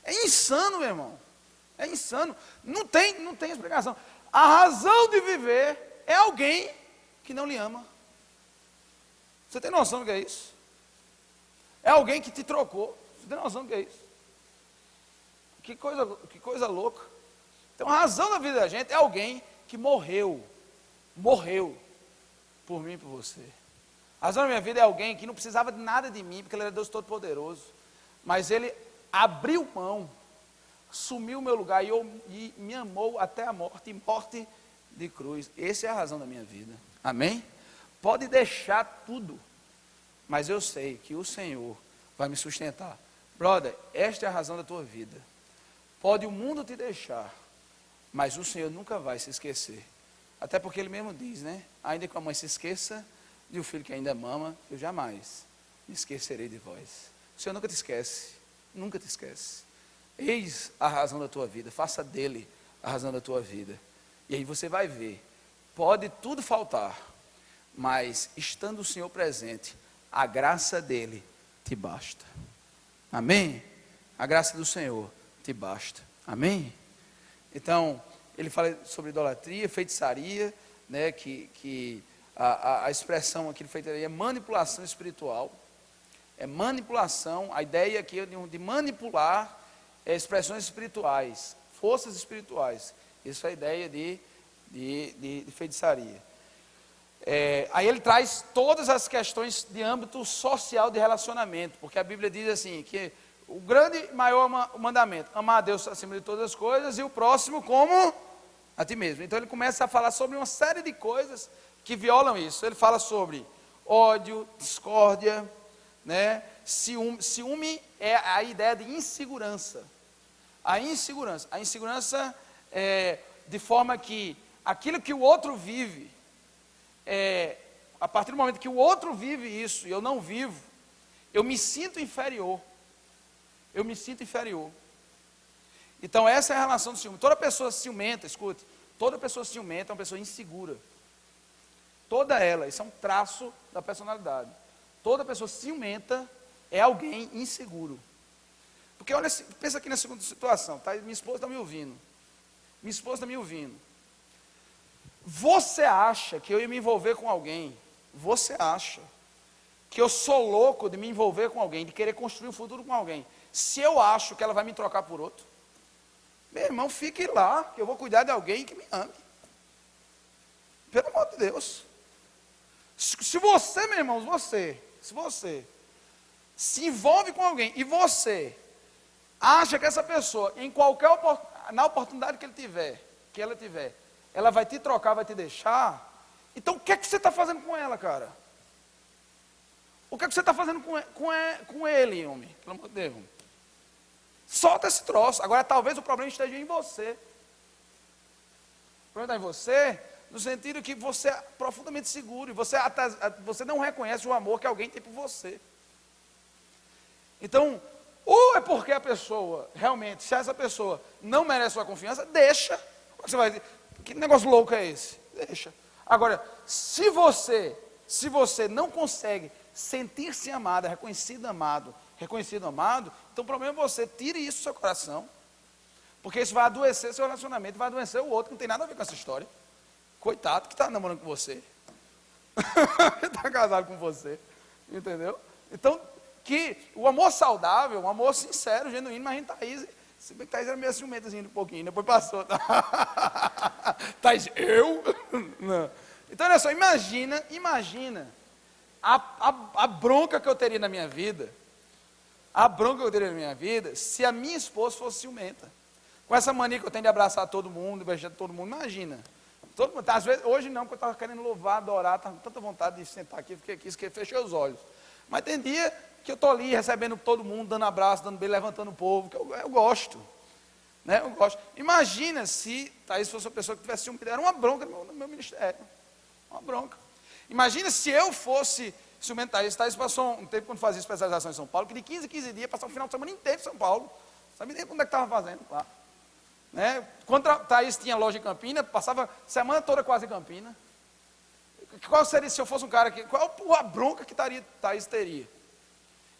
É insano, meu irmão. É insano. Não tem explicação. A razão de viver é alguém que não lhe ama. Você tem noção do que é isso? É alguém que te trocou. Você tem noção do que é isso? Que coisa louca. Então a razão da vida da gente é alguém que morreu por mim e por você. A razão da minha vida é alguém que não precisava de nada de mim, porque ele era Deus Todo-Poderoso. Mas ele abriu mão, assumiu o meu lugar e me amou até a morte, e morte de cruz. Essa é a razão da minha vida. Amém? Pode deixar tudo, mas eu sei que o Senhor vai me sustentar. Brother, esta é a razão da tua vida. Pode o mundo te deixar, mas o Senhor nunca vai se esquecer. Até porque Ele mesmo diz, né? Ainda que a mãe se esqueça de um filho que ainda mama, eu jamais me esquecerei de vós. O Senhor nunca te esquece, nunca te esquece. Eis a razão da tua vida, faça dele a razão da tua vida. E aí você vai ver, pode tudo faltar, mas estando o Senhor presente, a graça dele te basta. Amém? A graça do Senhor te basta. Amém? Então, ele fala sobre idolatria, feitiçaria, né, que a expressão aqui de feitiçaria é manipulação espiritual. É manipulação, a ideia aqui de manipular expressões espirituais, forças espirituais. Isso é a ideia de feitiçaria. Aí ele traz todas as questões de âmbito social de relacionamento, porque a Bíblia diz assim, que o grande, maior mandamento, amar a Deus acima de todas as coisas e o próximo como a ti mesmo. Então ele começa a falar sobre uma série de coisas que violam isso. Ele fala sobre ódio, discórdia, né? Ciúme é a ideia de insegurança. A insegurança é de forma que aquilo que o outro vive, a partir do momento que o outro vive isso e eu não vivo, eu me sinto inferior. Então essa é a relação do ciúme. Toda pessoa ciumenta, escute, toda pessoa ciumenta é uma pessoa insegura. Toda ela, isso é um traço da personalidade. Toda pessoa ciumenta é alguém inseguro. Porque olha, pensa aqui na segunda situação, tá? Minha esposa está me ouvindo. Você acha que eu ia me envolver com alguém? Você acha que eu sou louco de me envolver com alguém, de querer construir um futuro com alguém, se eu acho que ela vai me trocar por outro? Meu irmão, fique lá, que eu vou cuidar de alguém que me ame. Pelo amor de Deus. Se você, meu irmão, se você se envolve com alguém e você acha que essa pessoa, na oportunidade que ela tiver, ela vai te trocar, vai te deixar, então o que é que você está fazendo com ela, cara? O que é que você está fazendo com ele, homem? Pelo amor de Deus. Solta esse troço. Agora, talvez o problema esteja em você. O problema está em você, no sentido que você é profundamente seguro, e você não reconhece o amor que alguém tem por você. Então, ou é porque a pessoa, realmente, se essa pessoa não merece sua confiança, deixa. Você vai dizer, que negócio louco é esse? Deixa. Agora, se você não consegue sentir-se amado, reconhecido amado, então o problema é você, tire isso do seu coração, porque isso vai adoecer seu relacionamento, vai adoecer o outro, que não tem nada a ver com essa história. Coitado que está namorando com você, está casado com você, entendeu? Então, que o amor saudável, um amor sincero, genuíno, mas a gente, Thaís, se bem que Thaís era meio ciumentazinha um pouquinho, depois passou. Tá? Thaís, eu? Não. Então, olha só, imagina a bronca que eu teria na minha vida, se a minha esposa fosse ciumenta. Com essa mania que eu tenho de abraçar todo mundo, beijar todo mundo, imagina. Todo mundo, às vezes, hoje não, porque eu estava querendo louvar, adorar, estava com tanta vontade de sentar aqui, fiquei aqui, fechei os olhos. Mas tem dia que eu estou ali recebendo todo mundo, dando abraço, dando beijo, levantando o povo, que eu gosto. Né? Eu gosto. Imagina se Thaís fosse uma pessoa que tivesse ciúme, era uma bronca no meu ministério. Uma bronca. Imagina se eu fosse ciumento Thaís. Thaís passou um tempo, quando fazia especialização em São Paulo, que de 15 em 15 dias, passava o final de semana inteiro em São Paulo. Sabia nem onde é que estava fazendo lá. Né? Quando a Thaís tinha loja em Campina, passava a semana toda quase em Campina. Qual seria, se eu fosse um cara que, qual a bronca que Thaís teria?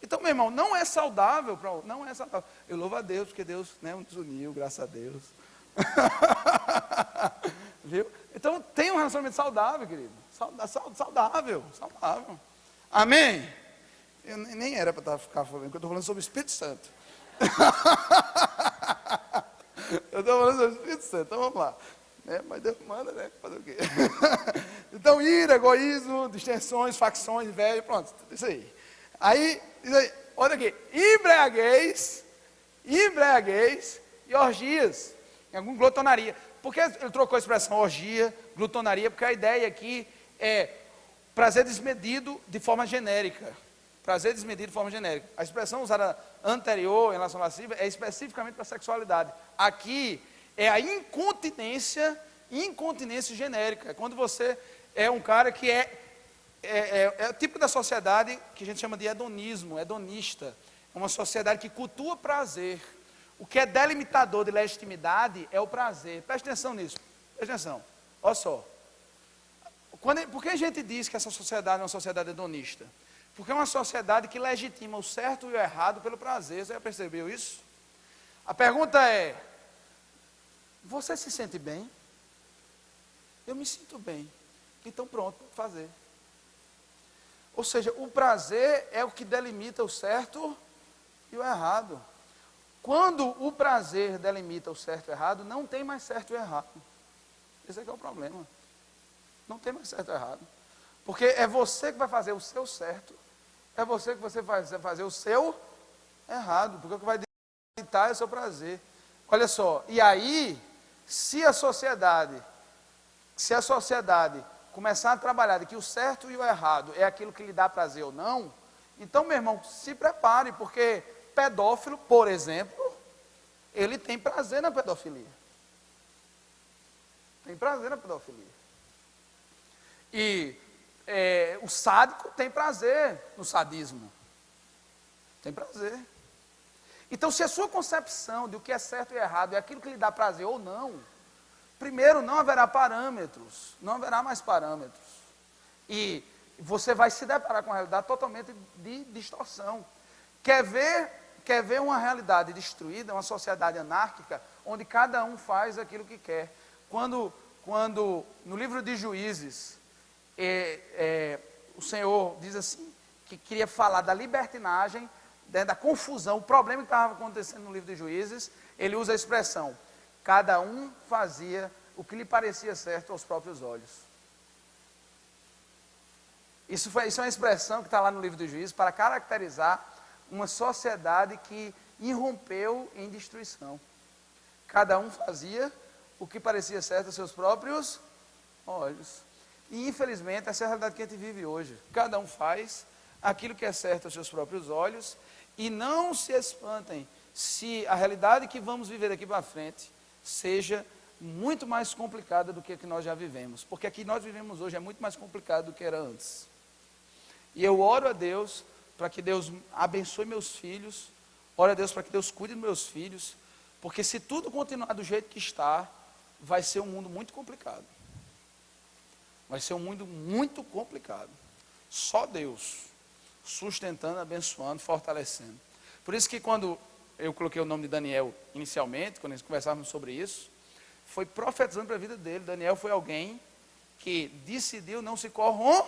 Então, meu irmão, não é saudável, não é saudável. Eu louvo a Deus, porque Deus, né, nos uniu, graças a Deus. Viu? Então, tem um relacionamento saudável, querido. Saudável. Amém? Eu nem era para ficar falando, porque eu estou falando sobre o Espírito Santo. Eu estou falando sobre o Espírito Santo, então vamos lá. Mas Deus manda, né? Fazer o quê? Então, ira, egoísmo, distensões, facções, inveja, pronto, isso aí. Aí, olha aqui, embriaguez e orgias, em alguma glutonaria. Por que ele trocou a expressão orgia, glutonaria? Porque a ideia aqui é prazer desmedido de forma genérica. Prazer desmedido de forma genérica. A expressão usada anterior em relação à lascívia é especificamente para a sexualidade. Aqui é a incontinência genérica. É quando você é um cara que é o tipo da sociedade que a gente chama de hedonista. É uma sociedade que cultua prazer. O que é delimitador de legitimidade é o prazer. Presta atenção nisso. Presta atenção. Olha só. Por que a gente diz que essa sociedade é uma sociedade hedonista? Porque é uma sociedade que legitima o certo e o errado pelo prazer. Você já percebeu isso? A pergunta é: você se sente bem? Eu me sinto bem. Então pronto, vou fazer. Ou seja, o prazer é o que delimita o certo e o errado. Quando o prazer delimita o certo e o errado, não tem mais certo e errado. Esse é que é o problema. Não tem mais certo e errado. Porque é você que vai fazer o seu certo, é você que vai fazer o seu errado, porque o que vai delimitar é o seu prazer. Olha só, e aí, se a sociedade começar a trabalhar de que o certo e o errado é aquilo que lhe dá prazer ou não, então, meu irmão, se prepare, porque pedófilo, por exemplo, ele tem prazer na pedofilia. Tem prazer na pedofilia. E o sádico tem prazer no sadismo. Tem prazer. Então, se a sua concepção de o que é certo e errado é aquilo que lhe dá prazer ou não, primeiro, não haverá parâmetros, não haverá mais parâmetros. E você vai se deparar com uma realidade totalmente de distorção. Quer ver uma realidade destruída, uma sociedade anárquica, onde cada um faz aquilo que quer. Quando no livro de Juízes, o Senhor diz assim, que queria falar da libertinagem, da confusão, o problema que estava acontecendo no livro de Juízes, ele usa a expressão: cada um fazia o que lhe parecia certo aos próprios olhos. Isso é uma expressão que está lá no livro de Juízes para caracterizar uma sociedade que irrompeu em destruição. Cada um fazia o que parecia certo aos seus próprios olhos. E infelizmente essa é a realidade que a gente vive hoje. Cada um faz aquilo que é certo aos seus próprios olhos. E não se espantem se a realidade que vamos viver daqui para frente seja muito mais complicada do que a que nós já vivemos. Porque a que nós vivemos hoje é muito mais complicado do que era antes. E eu oro a Deus para que Deus abençoe meus filhos, oro a Deus para que Deus cuide dos meus filhos, porque se tudo continuar do jeito que está, vai ser um mundo muito complicado. Vai ser um mundo muito complicado. Só Deus sustentando, abençoando, fortalecendo. Por isso que quando eu coloquei o nome de Daniel inicialmente, quando nós conversávamos sobre isso, foi profetizando para a vida dele. Daniel foi alguém que decidiu não se corromper.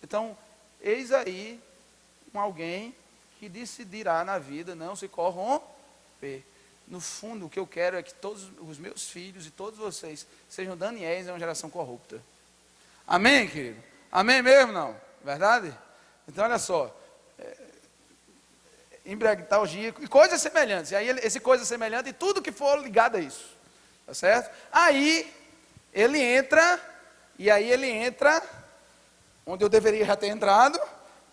Então, eis aí com alguém que decidirá na vida não se corromper. No fundo, o que eu quero é que todos os meus filhos e todos vocês sejam Daniéis em uma geração corrupta. Amém, querido? Amém mesmo, não? Verdade? Então, olha só. Embriagutalgia e coisas semelhantes. E aí, esse coisa semelhante e tudo que for ligado a isso. Tá certo? Aí, ele entra, onde eu deveria já ter entrado,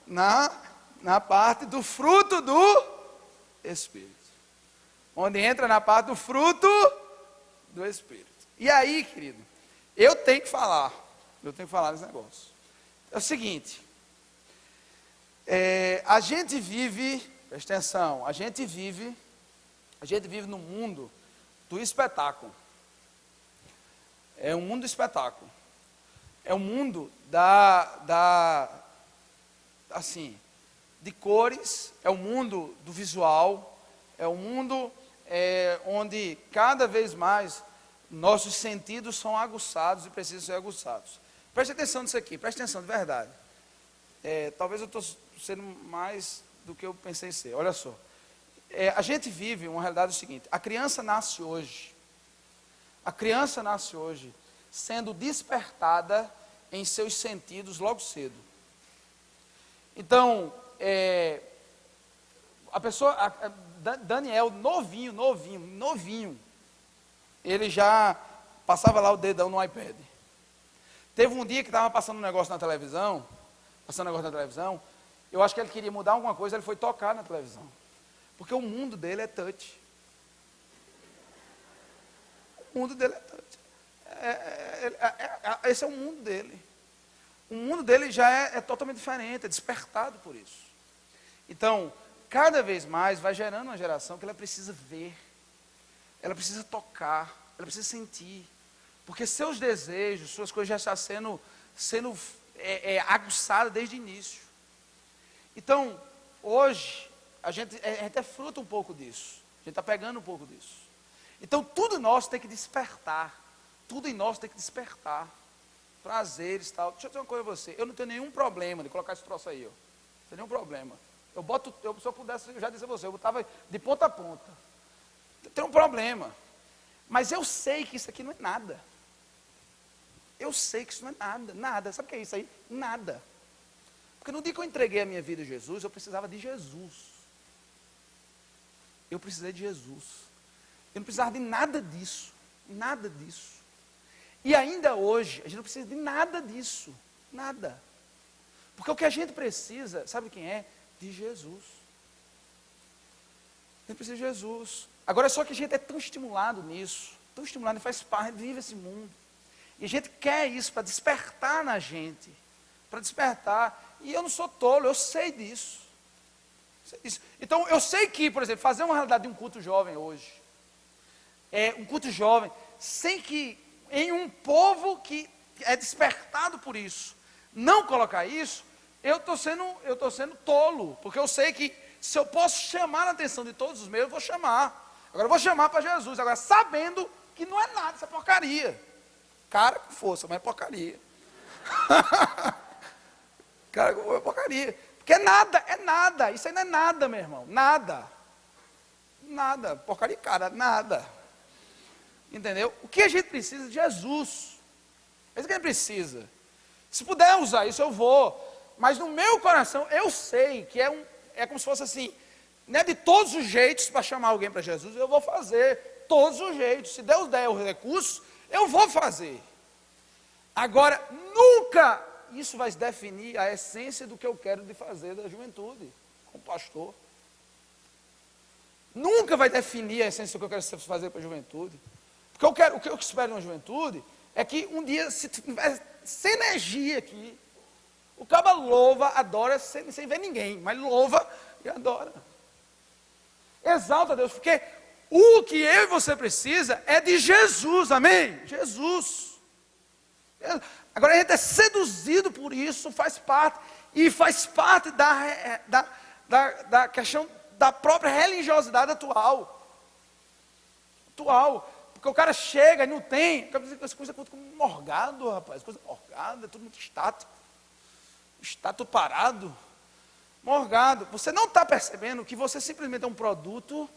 na parte do fruto do Espírito. Onde entra na parte do fruto do Espírito. E aí, querido, eu tenho que falar nesse negócio. É o seguinte, a gente vive, presta atenção, a gente vive no mundo do espetáculo. É um mundo do espetáculo. É um mundo assim, de cores, é o mundo do visual, é o mundo onde cada vez mais nossos sentidos são aguçados e precisam ser aguçados. Preste atenção nisso aqui, preste atenção de verdade. Talvez eu estou sendo mais do que eu pensei ser. Olha só, a gente vive uma realidade seguinte: a criança nasce hoje sendo despertada em seus sentidos logo cedo. Então, a pessoa, Daniel, novinho, ele já passava lá o dedão no iPad. Teve um dia que estava passando um negócio na televisão, eu acho que ele queria mudar alguma coisa, ele foi tocar na televisão. Porque o mundo dele é touch. O mundo dele é touch. Esse é o mundo dele. O mundo dele já é totalmente diferente, é despertado por isso. Então, cada vez mais vai gerando uma geração que ela precisa ver, ela precisa tocar, ela precisa sentir. Porque seus desejos, suas coisas já estão sendo aguçadas desde o início. Então, hoje, a gente é fruto um pouco disso. A gente está pegando um pouco disso. Então, tudo nosso tem que despertar. Tudo em nós tem que despertar. Prazeres e tal. Deixa eu dizer uma coisa a você. Eu não tenho nenhum problema de colocar esse troço aí, ó. Não tenho nenhum problema. Se eu pudesse, eu já disse a você, eu botava de ponta a ponta. Não tem um problema. Mas eu sei que isso aqui não é nada. Eu sei que isso não é nada. Nada. Sabe o que é isso aí? Nada. Porque no dia que eu entreguei a minha vida a Jesus, eu precisava de Jesus. Eu precisei de Jesus. Eu não precisava de nada disso. Nada disso. E ainda hoje, a gente não precisa de nada disso. Nada. Porque o que a gente precisa, sabe quem é? De Jesus. A gente precisa de Jesus. Agora, só que a gente é tão estimulado nisso, tão estimulado, faz parte, vive esse mundo. E a gente quer isso para despertar na gente. Para despertar. E eu não sou tolo, eu sei disso. Então, eu sei que, por exemplo, fazer uma realidade de um culto jovem hoje, um culto jovem, sem que em um povo que é despertado por isso, não colocar isso, eu estou sendo tolo, porque eu sei que se eu posso chamar a atenção de todos os meus, eu vou chamar. Agora eu vou chamar para Jesus, agora sabendo que não é nada, isso é porcaria. Cara, com força, mas é porcaria. Cara, é porcaria. Porque é nada, isso aí não é nada, meu irmão, nada, porcaria, cara, nada. Entendeu? O que a gente precisa é de Jesus. É isso que a gente precisa. Se puder usar isso, eu vou. Mas no meu coração, eu sei que é como se fosse assim, né, de todos os jeitos para chamar alguém para Jesus, eu vou fazer. Todos os jeitos. Se Deus der os recursos, eu vou fazer. Agora, nunca isso vai definir a essência do que eu quero de fazer da juventude, como pastor. Nunca vai definir a essência do que eu quero fazer para a juventude. Porque o que eu espero de uma juventude é que um dia, se tiver sem energia aqui, o cara louva, adora, sem ver ninguém, mas louva e adora. Exalta a Deus, porque o que eu e você precisa é de Jesus, amém? Jesus. Agora a gente é seduzido por isso, faz parte da questão da própria religiosidade atual. Porque o cara chega e não tem, essa coisa é como morgado, rapaz, coisa morgada, tudo muito estático, estátua parado. morgado. Você não está percebendo que você simplesmente é um produto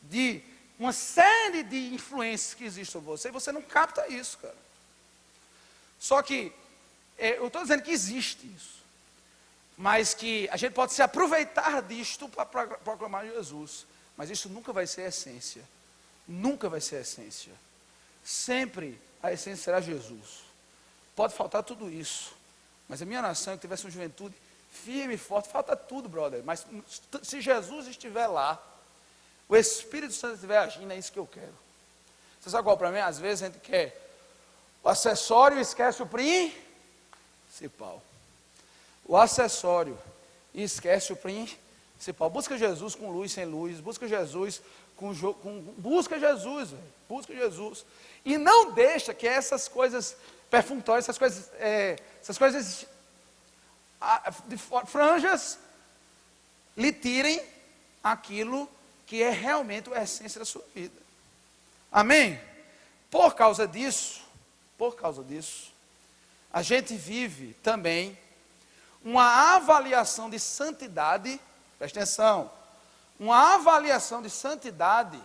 de uma série de influências que existem sobre você, e você não capta isso, cara. Só que, eu estou dizendo que existe isso, mas que a gente pode se aproveitar disto para proclamar Jesus, mas isso nunca vai ser a essência, nunca vai ser a essência. Sempre a essência será Jesus. Pode faltar tudo isso, mas a minha oração é que tivesse uma juventude firme e forte. Falta tudo, brother, mas se Jesus estiver lá, o Espírito Santo estiver agindo, é isso que eu quero. Você sabe qual para mim? Às vezes a gente quer o acessório e esquece o principal. O acessório e esquece o principal. Busca Jesus com luz, sem luz. Busca Jesus busca Jesus, véio. Busca Jesus. E não deixa que essas coisas perfunctórias, essas coisas de franjas lhe tirem aquilo que é realmente a essência da sua vida. Amém? Por causa disso, a gente vive também uma avaliação de santidade, presta atenção, uma avaliação de santidade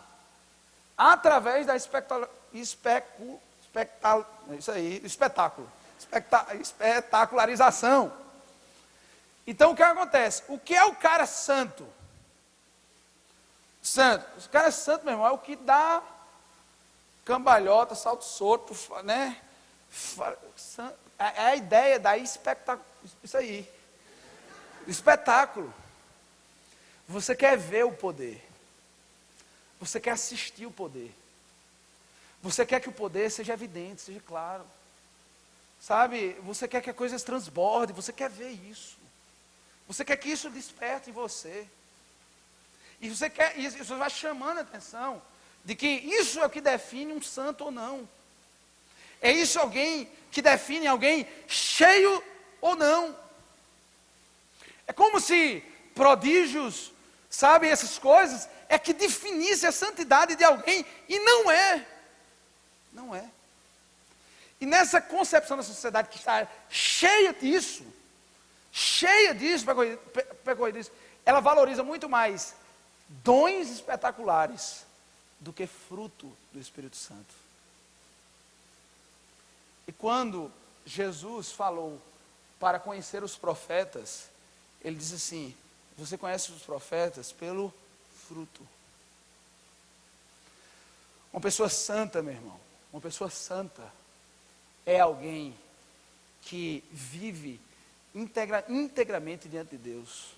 através da espetacularização. Então o que acontece? O que é o cara santo? O cara santo, meu irmão, é o que dá cambalhota, salto solto, né? É a ideia da espetáculo. Você quer ver o poder. Você quer assistir o poder. Você quer que o poder seja evidente, seja claro. Sabe, você quer que as coisas transbordem, você quer ver isso. Você quer que isso desperte em você. E isso vai chamando a atenção de que isso é o que define um santo ou não. É isso que define alguém cheio ou não. É como se prodígios, sabe, essas coisas, é que definisse a santidade de alguém, e não é. Não é. E nessa concepção da sociedade que está cheia disso, ela valoriza muito mais dons espetaculares do que fruto do Espírito Santo. E quando Jesus falou para conhecer os profetas, ele diz assim: você conhece os profetas pelo fruto. Uma pessoa santa, meu irmão, uma pessoa santa é alguém que vive integramente diante de Deus.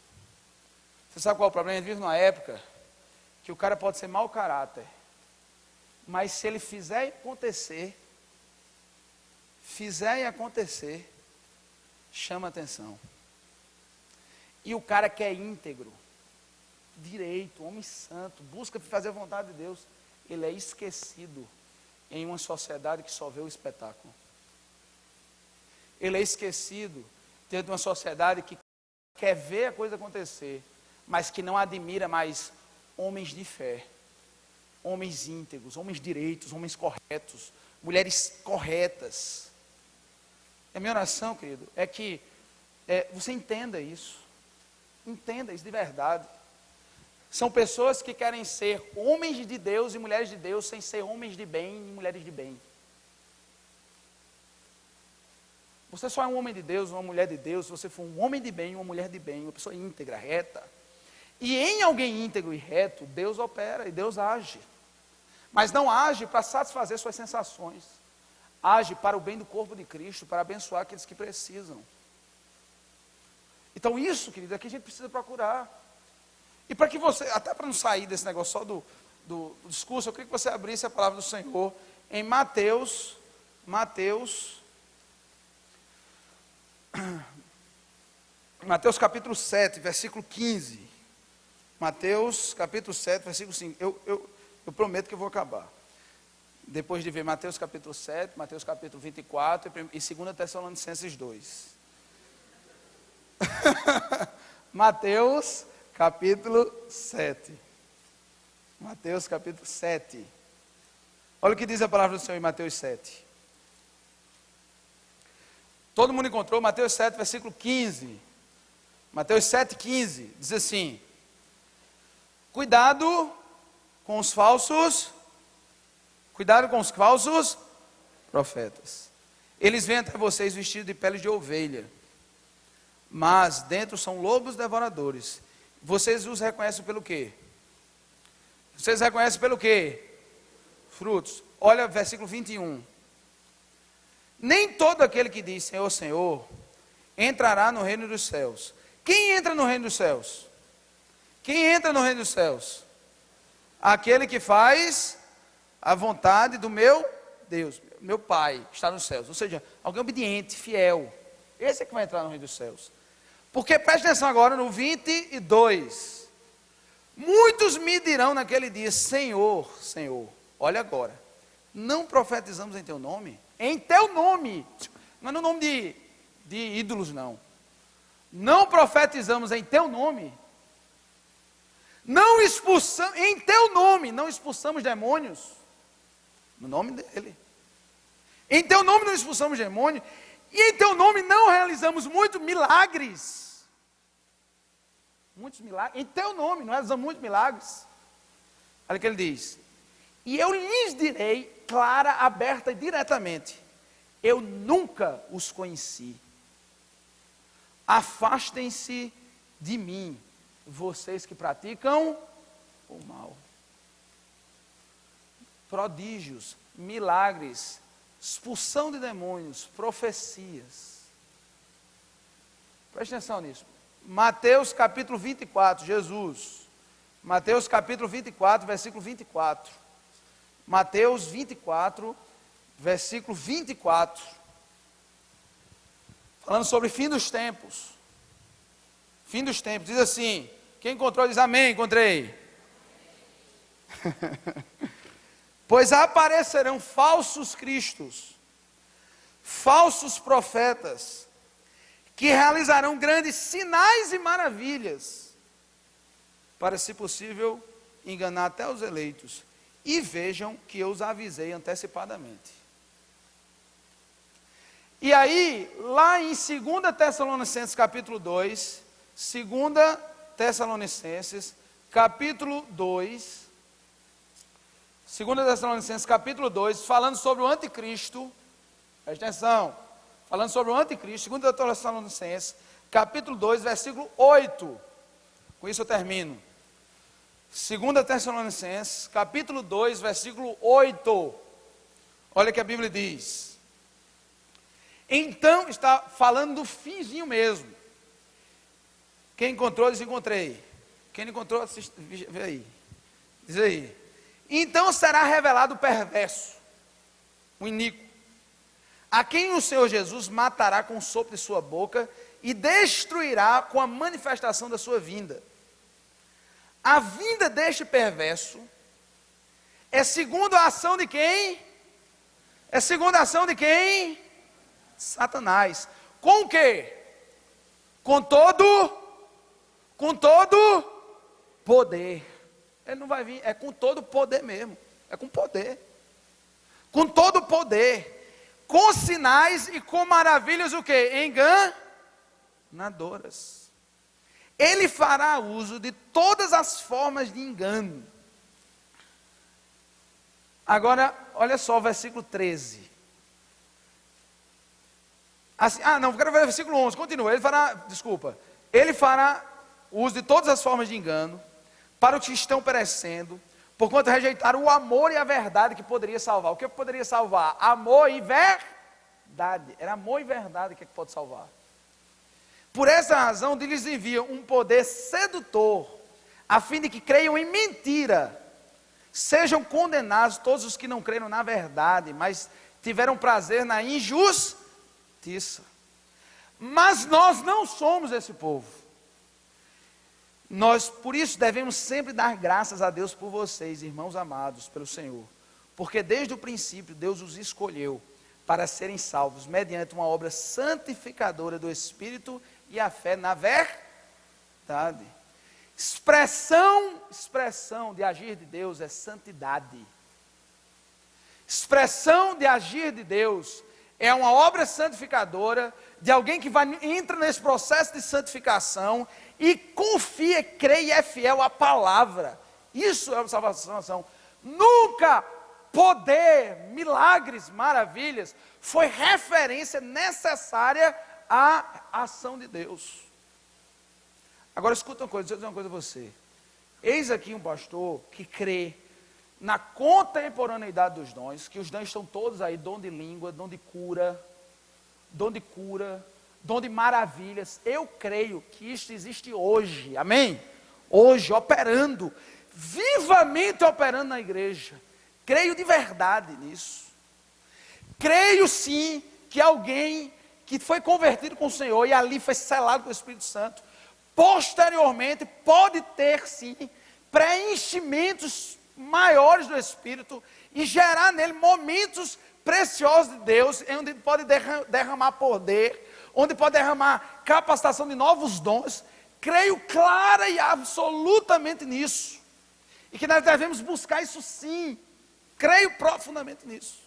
Você sabe qual é o problema? A gente vive numa época que o cara pode ser mau caráter, mas se ele fizer e acontecer, chama atenção. E o cara que é íntegro, direito, homem santo, busca fazer a vontade de Deus, ele é esquecido em uma sociedade que só vê o espetáculo. Ele é esquecido dentro de uma sociedade que quer ver a coisa acontecer, mas que não admira mais homens de fé, homens íntegros, homens direitos, homens corretos, mulheres corretas. A minha oração, querido, é que você entenda isso de verdade. São pessoas que querem ser homens de Deus e mulheres de Deus, sem ser homens de bem e mulheres de bem. Você só é um homem de Deus, uma mulher de Deus, se você for um homem de bem, uma mulher de bem, uma pessoa íntegra, reta. E em alguém íntegro e reto, Deus opera e Deus age. Mas não age para satisfazer suas sensações. Age para o bem do corpo de Cristo, para abençoar aqueles que precisam. Então isso, querido, é que a gente precisa procurar. E para que você, até para não sair desse negócio só do discurso, eu queria que você abrisse a palavra do Senhor em Mateus capítulo 7, versículo 15. Mateus capítulo 7, versículo 5. Eu prometo que eu vou acabar. Depois de ver Mateus capítulo 7, Mateus capítulo 24 e 2 Tessalonicenses 2. Mateus capítulo 7. Mateus capítulo 7. Olha o que diz a palavra do Senhor em Mateus 7. Todo mundo encontrou? Mateus 7, versículo 15. Mateus 7,15 diz assim: cuidado com os falsos profetas. Eles vêm até vocês vestidos de pele de ovelha, mas dentro são lobos devoradores. Vocês os reconhecem pelo quê? Vocês reconhecem pelo quê? Frutos. Olha versículo 21. Nem todo aquele que diz Senhor, Senhor, entrará no reino dos céus. Quem entra no reino dos céus? Quem entra no reino dos céus? Aquele que faz a vontade do meu Deus, meu Pai, que está nos céus. Ou seja, alguém obediente, fiel. Esse é que vai entrar no reino dos céus. Porque preste atenção agora no 22. Muitos me dirão naquele dia: Senhor, Senhor, olha agora, não profetizamos em teu nome? Em teu nome, não é no nome de ídolos, não. Não profetizamos em teu nome? Não expulsamos, em teu nome, não expulsamos demônios? No nome dele. Em teu nome não expulsamos demônios? E em teu nome não realizamos muitos milagres? Muitos milagres? Em teu nome não realizamos muitos milagres? Olha o que ele diz: e eu lhes direi, clara, aberta e diretamente: eu nunca os conheci. Afastem-se de mim, vocês que praticam o mal. Prodígios, milagres, expulsão de demônios, profecias. Preste atenção nisso. Mateus capítulo 24, Jesus. Mateus capítulo 24, versículo 24. Mateus 24, versículo 24. Falando sobre fim dos tempos. Fim dos tempos. Diz assim: quem encontrou diz amém, encontrei. Pois aparecerão falsos cristos, falsos profetas, que realizarão grandes sinais e maravilhas, para, se possível, enganar até os eleitos. E vejam que eu os avisei antecipadamente. E aí, lá em 2 Tessalonicenses capítulo 2, 2 Tessalonicenses capítulo 2, 2 Tessalonicenses capítulo 2, falando sobre o anticristo, presta atenção, falando sobre o anticristo, 2 Tessalonicenses capítulo 2, versículo 8, com isso eu termino. 2 Tessalonicenses capítulo 2, versículo 8, olha o que a Bíblia diz. Então, está falando do finzinho mesmo. Quem encontrou, diz encontrei. Quem não encontrou, assiste, vê aí. Diz aí. Então será revelado o perverso, o iníquo, a quem o Senhor Jesus matará com o sopro de sua boca e destruirá com a manifestação da sua vinda. A vinda deste perverso é segundo a ação de quem? É segundo a ação de quem? Satanás. Com o quê? Com todo poder. Ele não vai vir, é com todo poder mesmo. É com poder. Com todo poder. Com sinais e com maravilhas o quê? Enganadoras. Ele fará uso de todas as formas de engano. Agora, olha só o versículo 13. Assim, não, quero ver o versículo 11, continua. Ele fará uso de todas as formas de engano, para os que estão perecendo, porquanto rejeitaram o amor e a verdade que poderia salvar. O que poderia salvar? Amor e verdade. Era amor e verdade que pode salvar. Por essa razão, lhes envia um poder sedutor, a fim de que creiam em mentira. Sejam condenados todos os que não creram na verdade, mas tiveram prazer na injustiça. Mas nós não somos esse povo. Nós, por isso, devemos sempre dar graças a Deus por vocês, irmãos amados pelo Senhor. Porque desde o princípio Deus os escolheu para serem salvos, mediante uma obra santificadora do Espírito e a fé na verdade. Expressão de agir de Deus é santidade. Expressão de agir de Deus é uma obra santificadora de alguém que entra nesse processo de santificação e confia, crê e é fiel à palavra. Isso é salvação. Nunca poder, milagres, maravilhas, foi referência necessária à ação de Deus. Agora escuta uma coisa, deixa eu dizer uma coisa a você. Eis aqui um pastor que crê na contemporaneidade dos dons, que os dons estão todos aí, dom de língua, dom de cura, dom de maravilhas. Eu creio que isto existe hoje, amém? Hoje, operando, vivamente operando na igreja. Creio de verdade nisso. Creio sim que alguém que foi convertido com o Senhor e ali foi selado com o Espírito Santo, posteriormente pode ter sim preenchimentos maiores do Espírito e gerar nele momentos preciosos de Deus, onde ele pode derramar poder, onde pode derramar capacitação de novos dons. Creio clara e absolutamente nisso, e que nós devemos buscar isso sim. Creio profundamente nisso.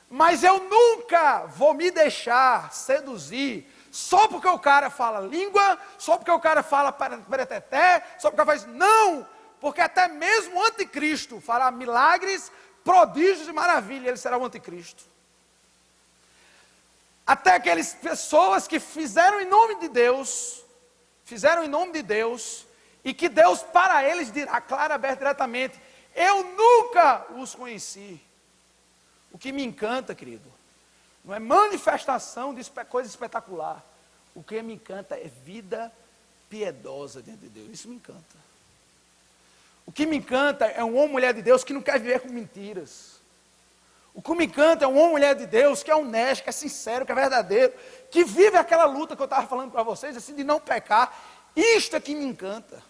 Mas eu nunca vou me deixar seduzir só porque o cara fala língua, só porque o cara fala pereteté, só porque o cara faz... Não! Porque até mesmo o anticristo fará milagres, prodígios e maravilhas, ele será o anticristo. Até aquelas pessoas que fizeram em nome de Deus, e que Deus para eles dirá, clara, aberta, diretamente, eu nunca os conheci. O que me encanta, querido, não é manifestação de coisa espetacular. O que me encanta é vida piedosa diante de Deus. Isso me encanta. O que me encanta é um homem ou mulher de Deus que não quer viver com mentiras. O que me encanta é um homem ou mulher de Deus que é honesto, que é sincero, que é verdadeiro, que vive aquela luta que eu estava falando para vocês, assim, de não pecar. Isto é que me encanta.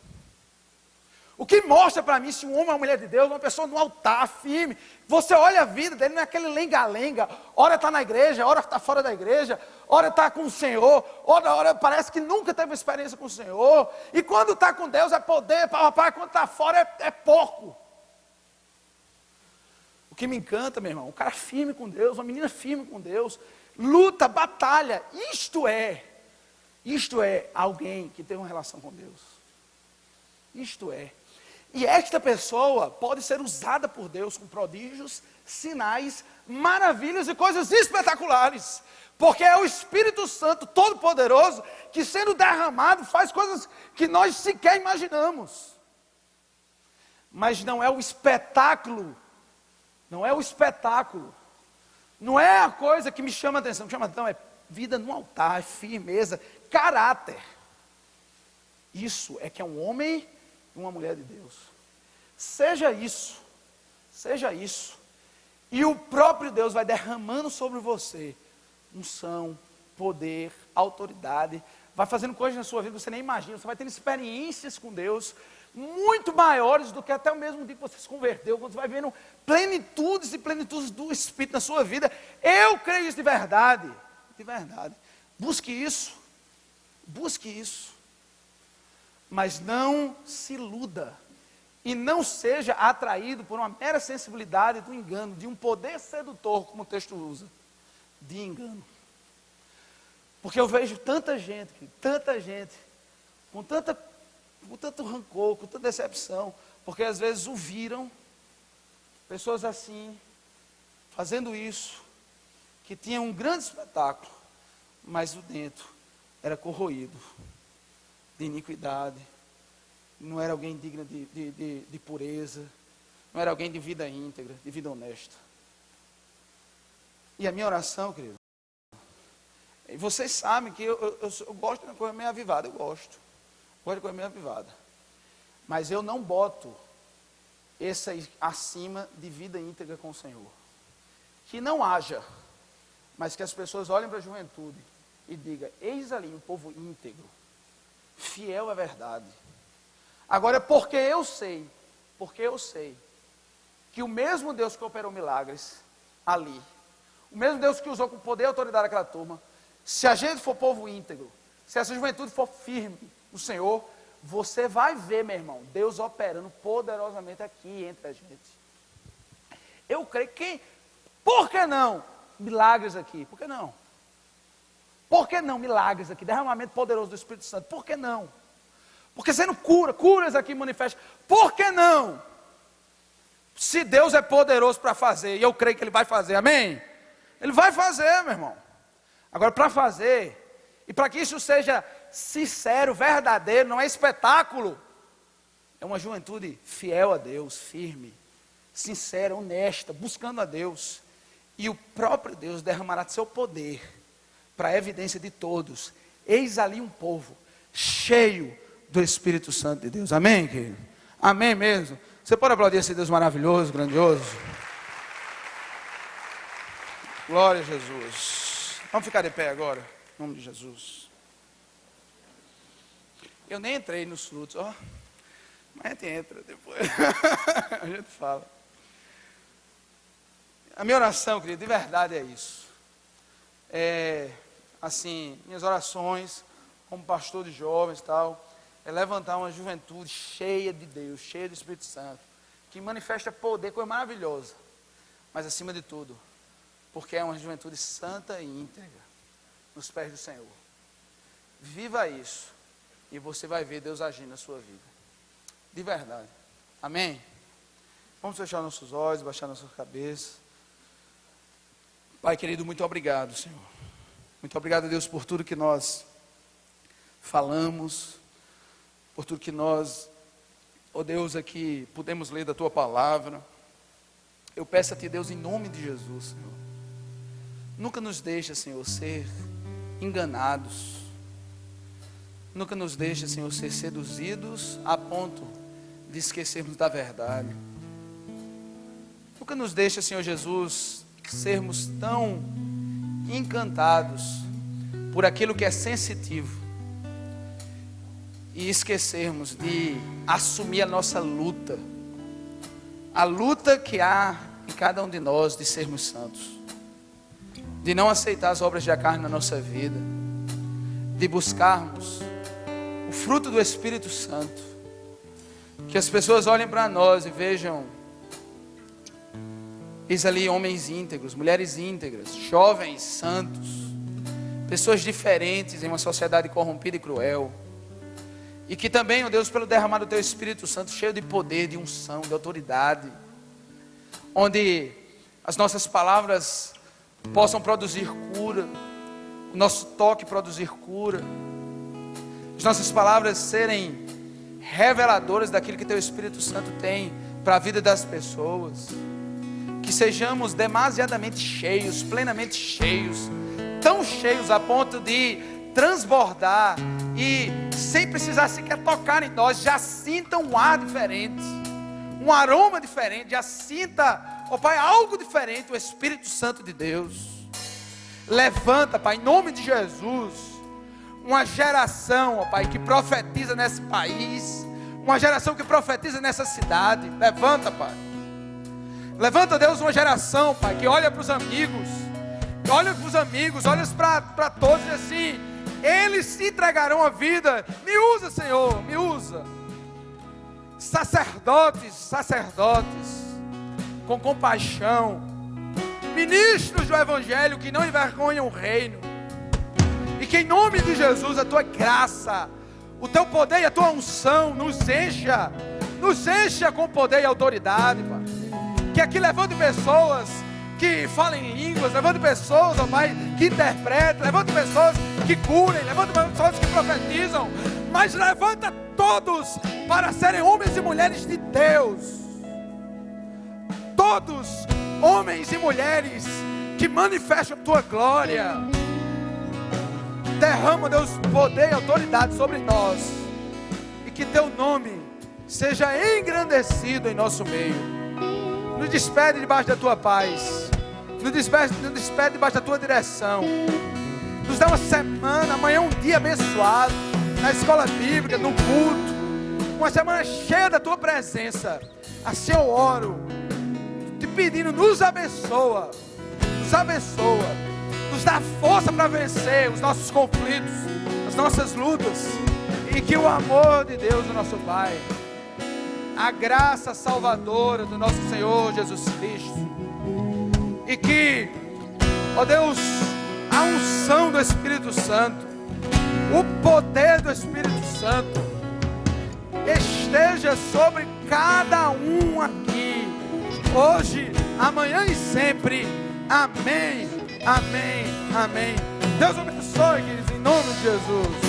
O que mostra para mim se um homem ou uma mulher de Deus, uma pessoa no altar, firme, você olha a vida dele, não é aquele lenga-lenga, ora está na igreja, ora está fora da igreja, ora está com o Senhor, ora parece que nunca teve experiência com o Senhor, e quando está com Deus é poder, papai, quando está fora é pouco. O que me encanta, meu irmão, um cara firme com Deus, uma menina firme com Deus, luta, batalha, isto é alguém que tem uma relação com Deus. Isto é. E esta pessoa pode ser usada por Deus com prodígios, sinais, maravilhas e coisas espetaculares. Porque é o Espírito Santo Todo-Poderoso que, sendo derramado, faz coisas que nós sequer imaginamos. Mas não é o espetáculo. Não é o espetáculo. Não é a coisa que me chama a atenção. Me chama a atenção é vida no altar, é firmeza, caráter. Isso é que é um homem e uma mulher de Deus. Seja isso. E o próprio Deus vai derramando sobre você unção, poder, autoridade. Vai fazendo coisas na sua vida que você nem imagina. Você vai tendo experiências com Deus muito maiores do que até o mesmo dia que você se converteu. Quando você vai vendo plenitudes e plenitudes do Espírito na sua vida. Eu creio isso de verdade. De verdade. Busque isso. Mas não se iluda e não seja atraído por uma mera sensibilidade do engano, de um poder sedutor, como o texto usa, de engano. Porque eu vejo tanta gente, com tanto rancor, com tanta decepção, porque às vezes ouviram pessoas assim, fazendo isso, que tinham um grande espetáculo, mas o dentro era corroído de iniquidade, não era alguém digno de pureza, não era alguém de vida íntegra, de vida honesta. E a minha oração, querido, e vocês sabem que eu gosto de uma coisa meio avivada, eu gosto de coisa meio avivada, mas eu não boto essa acima de vida íntegra com o Senhor. Que não haja, mas que as pessoas olhem para a juventude e digam, eis ali um povo íntegro, fiel à verdade. Agora, porque eu sei que o mesmo Deus que operou milagres ali, o mesmo Deus que usou com poder e autoridade aquela turma, se a gente for povo íntegro, se essa juventude for firme no Senhor, você vai ver, meu irmão, Deus operando poderosamente aqui entre a gente. Eu creio que, por que não? milagres aqui. Por que não? Por que não milagres aqui? Derramamento poderoso do Espírito Santo. Por que não? Porque você não curas aqui manifestam. Por que não? Se Deus é poderoso para fazer, e eu creio que Ele vai fazer, amém? Ele vai fazer, meu irmão. Agora, para fazer, e para que isso seja sincero, verdadeiro, não é espetáculo, é uma juventude fiel a Deus, firme, sincera, honesta, buscando a Deus. E o próprio Deus derramará de seu poder, para a evidência de todos. Eis ali um povo cheio do Espírito Santo de Deus. Amém, querido? Amém mesmo? Você pode aplaudir esse Deus maravilhoso, grandioso? Glória a Jesus. Vamos ficar de pé agora, em nome de Jesus. Eu nem entrei nos frutos, ó. Mas a gente entra depois. A gente fala. A minha oração, querido, de verdade é isso. Assim, minhas orações, como pastor de jovens e tal, é levantar uma juventude cheia de Deus, cheia do Espírito Santo, que manifesta poder, coisa maravilhosa, mas acima de tudo, porque é uma juventude santa e íntegra, nos pés do Senhor. Viva isso, e você vai ver Deus agindo na sua vida, de verdade, amém? Vamos fechar nossos olhos, baixar nossas cabeças. Pai querido, muito obrigado, Senhor, muito obrigado, Deus, por tudo que nós falamos, por tudo que nós, ó Deus, aqui pudemos ler da Tua Palavra. Eu peço a Ti, Deus, em nome de Jesus, Senhor, nunca nos deixa, Senhor, ser enganados, nunca nos deixa, Senhor, ser seduzidos a ponto de esquecermos da verdade, nunca nos deixa, Senhor Jesus, sermos tão encantados por aquilo que é sensitivo, e esquecermos de assumir a nossa luta, a luta que há em cada um de nós de sermos santos, de não aceitar as obras da carne na nossa vida, de buscarmos o fruto do Espírito Santo, que as pessoas olhem para nós e vejam, eis ali homens íntegros, mulheres íntegras, jovens santos, pessoas diferentes em uma sociedade corrompida e cruel. E que também, ó Deus, pelo derramar do Teu Espírito Santo, cheio de poder, de unção, de autoridade, onde as nossas palavras possam produzir cura, o nosso toque produzir cura, as nossas palavras serem reveladoras daquilo que Teu Espírito Santo tem para a vida das pessoas, que sejamos demasiadamente cheios, plenamente cheios, tão cheios a ponto de transbordar, e sem precisar sequer tocar em nós, já sinta um ar diferente, um aroma diferente, já sinta, ó Pai, algo diferente, o Espírito Santo de Deus. Levanta, Pai, em nome de Jesus, uma geração, ó Pai, que profetiza nesse país, uma geração que profetiza nessa cidade. Levanta, Pai, levanta, Deus, uma geração, Pai, que olha para os amigos, olha para todos e assim, eles se entregarão a vida. Me usa, Senhor, me usa. Sacerdotes, com compaixão, ministros do Evangelho que não envergonham o reino, e que em nome de Jesus a Tua graça, o Teu poder e a Tua unção nos encha com poder e autoridade, Pai. Que aqui levante pessoas que falem línguas, levante pessoas, ó Pai, que interpretem, levante pessoas que curem, levante pessoas que profetizam, mas levanta todos para serem homens e mulheres de Deus, todos homens e mulheres que manifestam a Tua glória. Derrama, Deus, poder e autoridade sobre nós, e que Teu nome seja engrandecido em nosso meio. Nos despede debaixo da Tua paz, nos despede debaixo da Tua direção. Nos dá uma semana, amanhã um dia abençoado, na escola bíblica, no culto, uma semana cheia da Tua presença. Assim eu oro, te pedindo, nos abençoa, nos dá força para vencer os nossos conflitos, as nossas lutas, e que o amor de Deus, o nosso Pai, a graça salvadora do nosso Senhor Jesus Cristo, e que, Ó Deus, a unção do Espírito Santo, o poder do Espírito Santo esteja sobre cada um aqui, hoje, amanhã e sempre. Amém, amém, amém. Deus abençoe, queridos, em nome de Jesus.